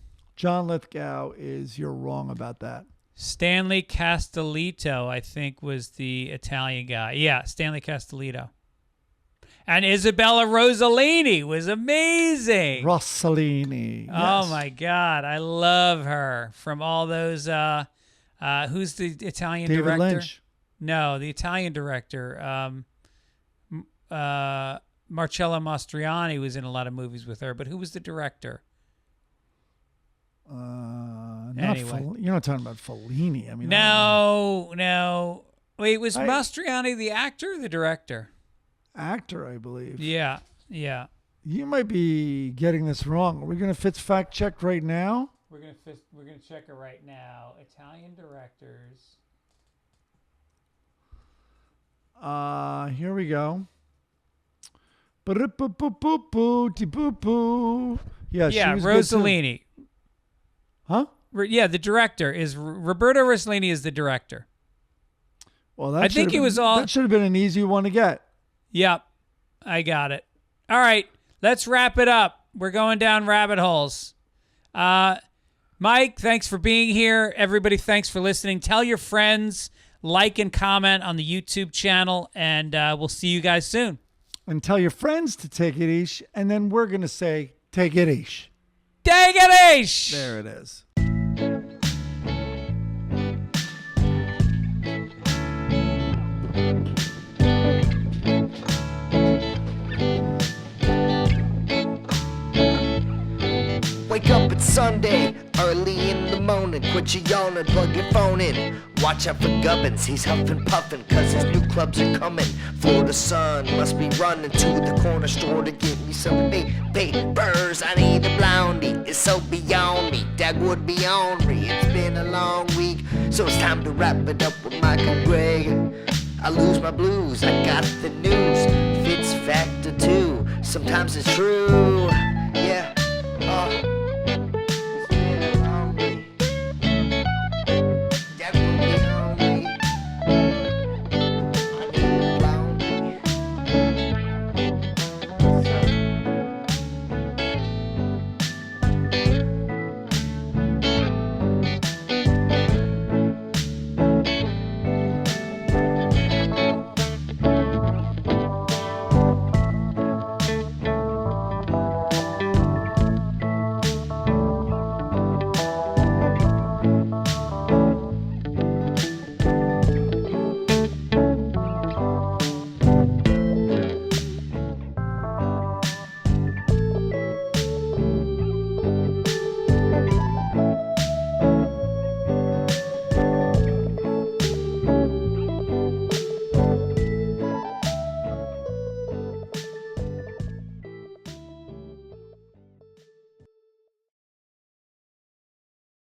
is, you're wrong about that. Stanley Castellito, I think, was the Italian guy. Yeah, Stanley Castellito. And Isabella Rossellini was amazing. Rossellini. Yes. Oh my God, I love her from all those. Who's the Italian David director? Lynch. No, the Italian director. Marcella Mastroianni was in a lot of movies with her, but who was the director? Anyway. You're not talking about Fellini. I mean, no. Wait, was Mastroianni the actor or the director? Actor, I believe. Yeah. You might be getting this wrong. Are we going to Fitz fact check right now? We're gonna check it right now. Italian directors. Here we go. Yeah, Rossellini. Huh? Yeah, the director is Roberto Rossellini is the director. Well, I think it was all. That should have been an easy one to get. Yep, I got it. All right, let's wrap it up. We're going down rabbit holes. Mike, thanks for being here. Everybody, thanks for listening. Tell your friends, like and comment on the YouTube channel, and we'll see you guys soon. And tell your friends to take it each, and then we're going to say, take it each. Take it each! There it is. Wake up, it's Sunday, early in the morning. Quit your yawning, plug your phone in. Watch out for Gibbons, he's huffing puffing, cause his new clubs are coming. Florida sun must be running to the corner store to get me some papers. I need a blondie, it's so beyond me, that would be ornery. It's been a long week, so it's time to wrap it up with Mike and Greg. I lose my blues, I got the news, Fitz Factor 2, sometimes it's true.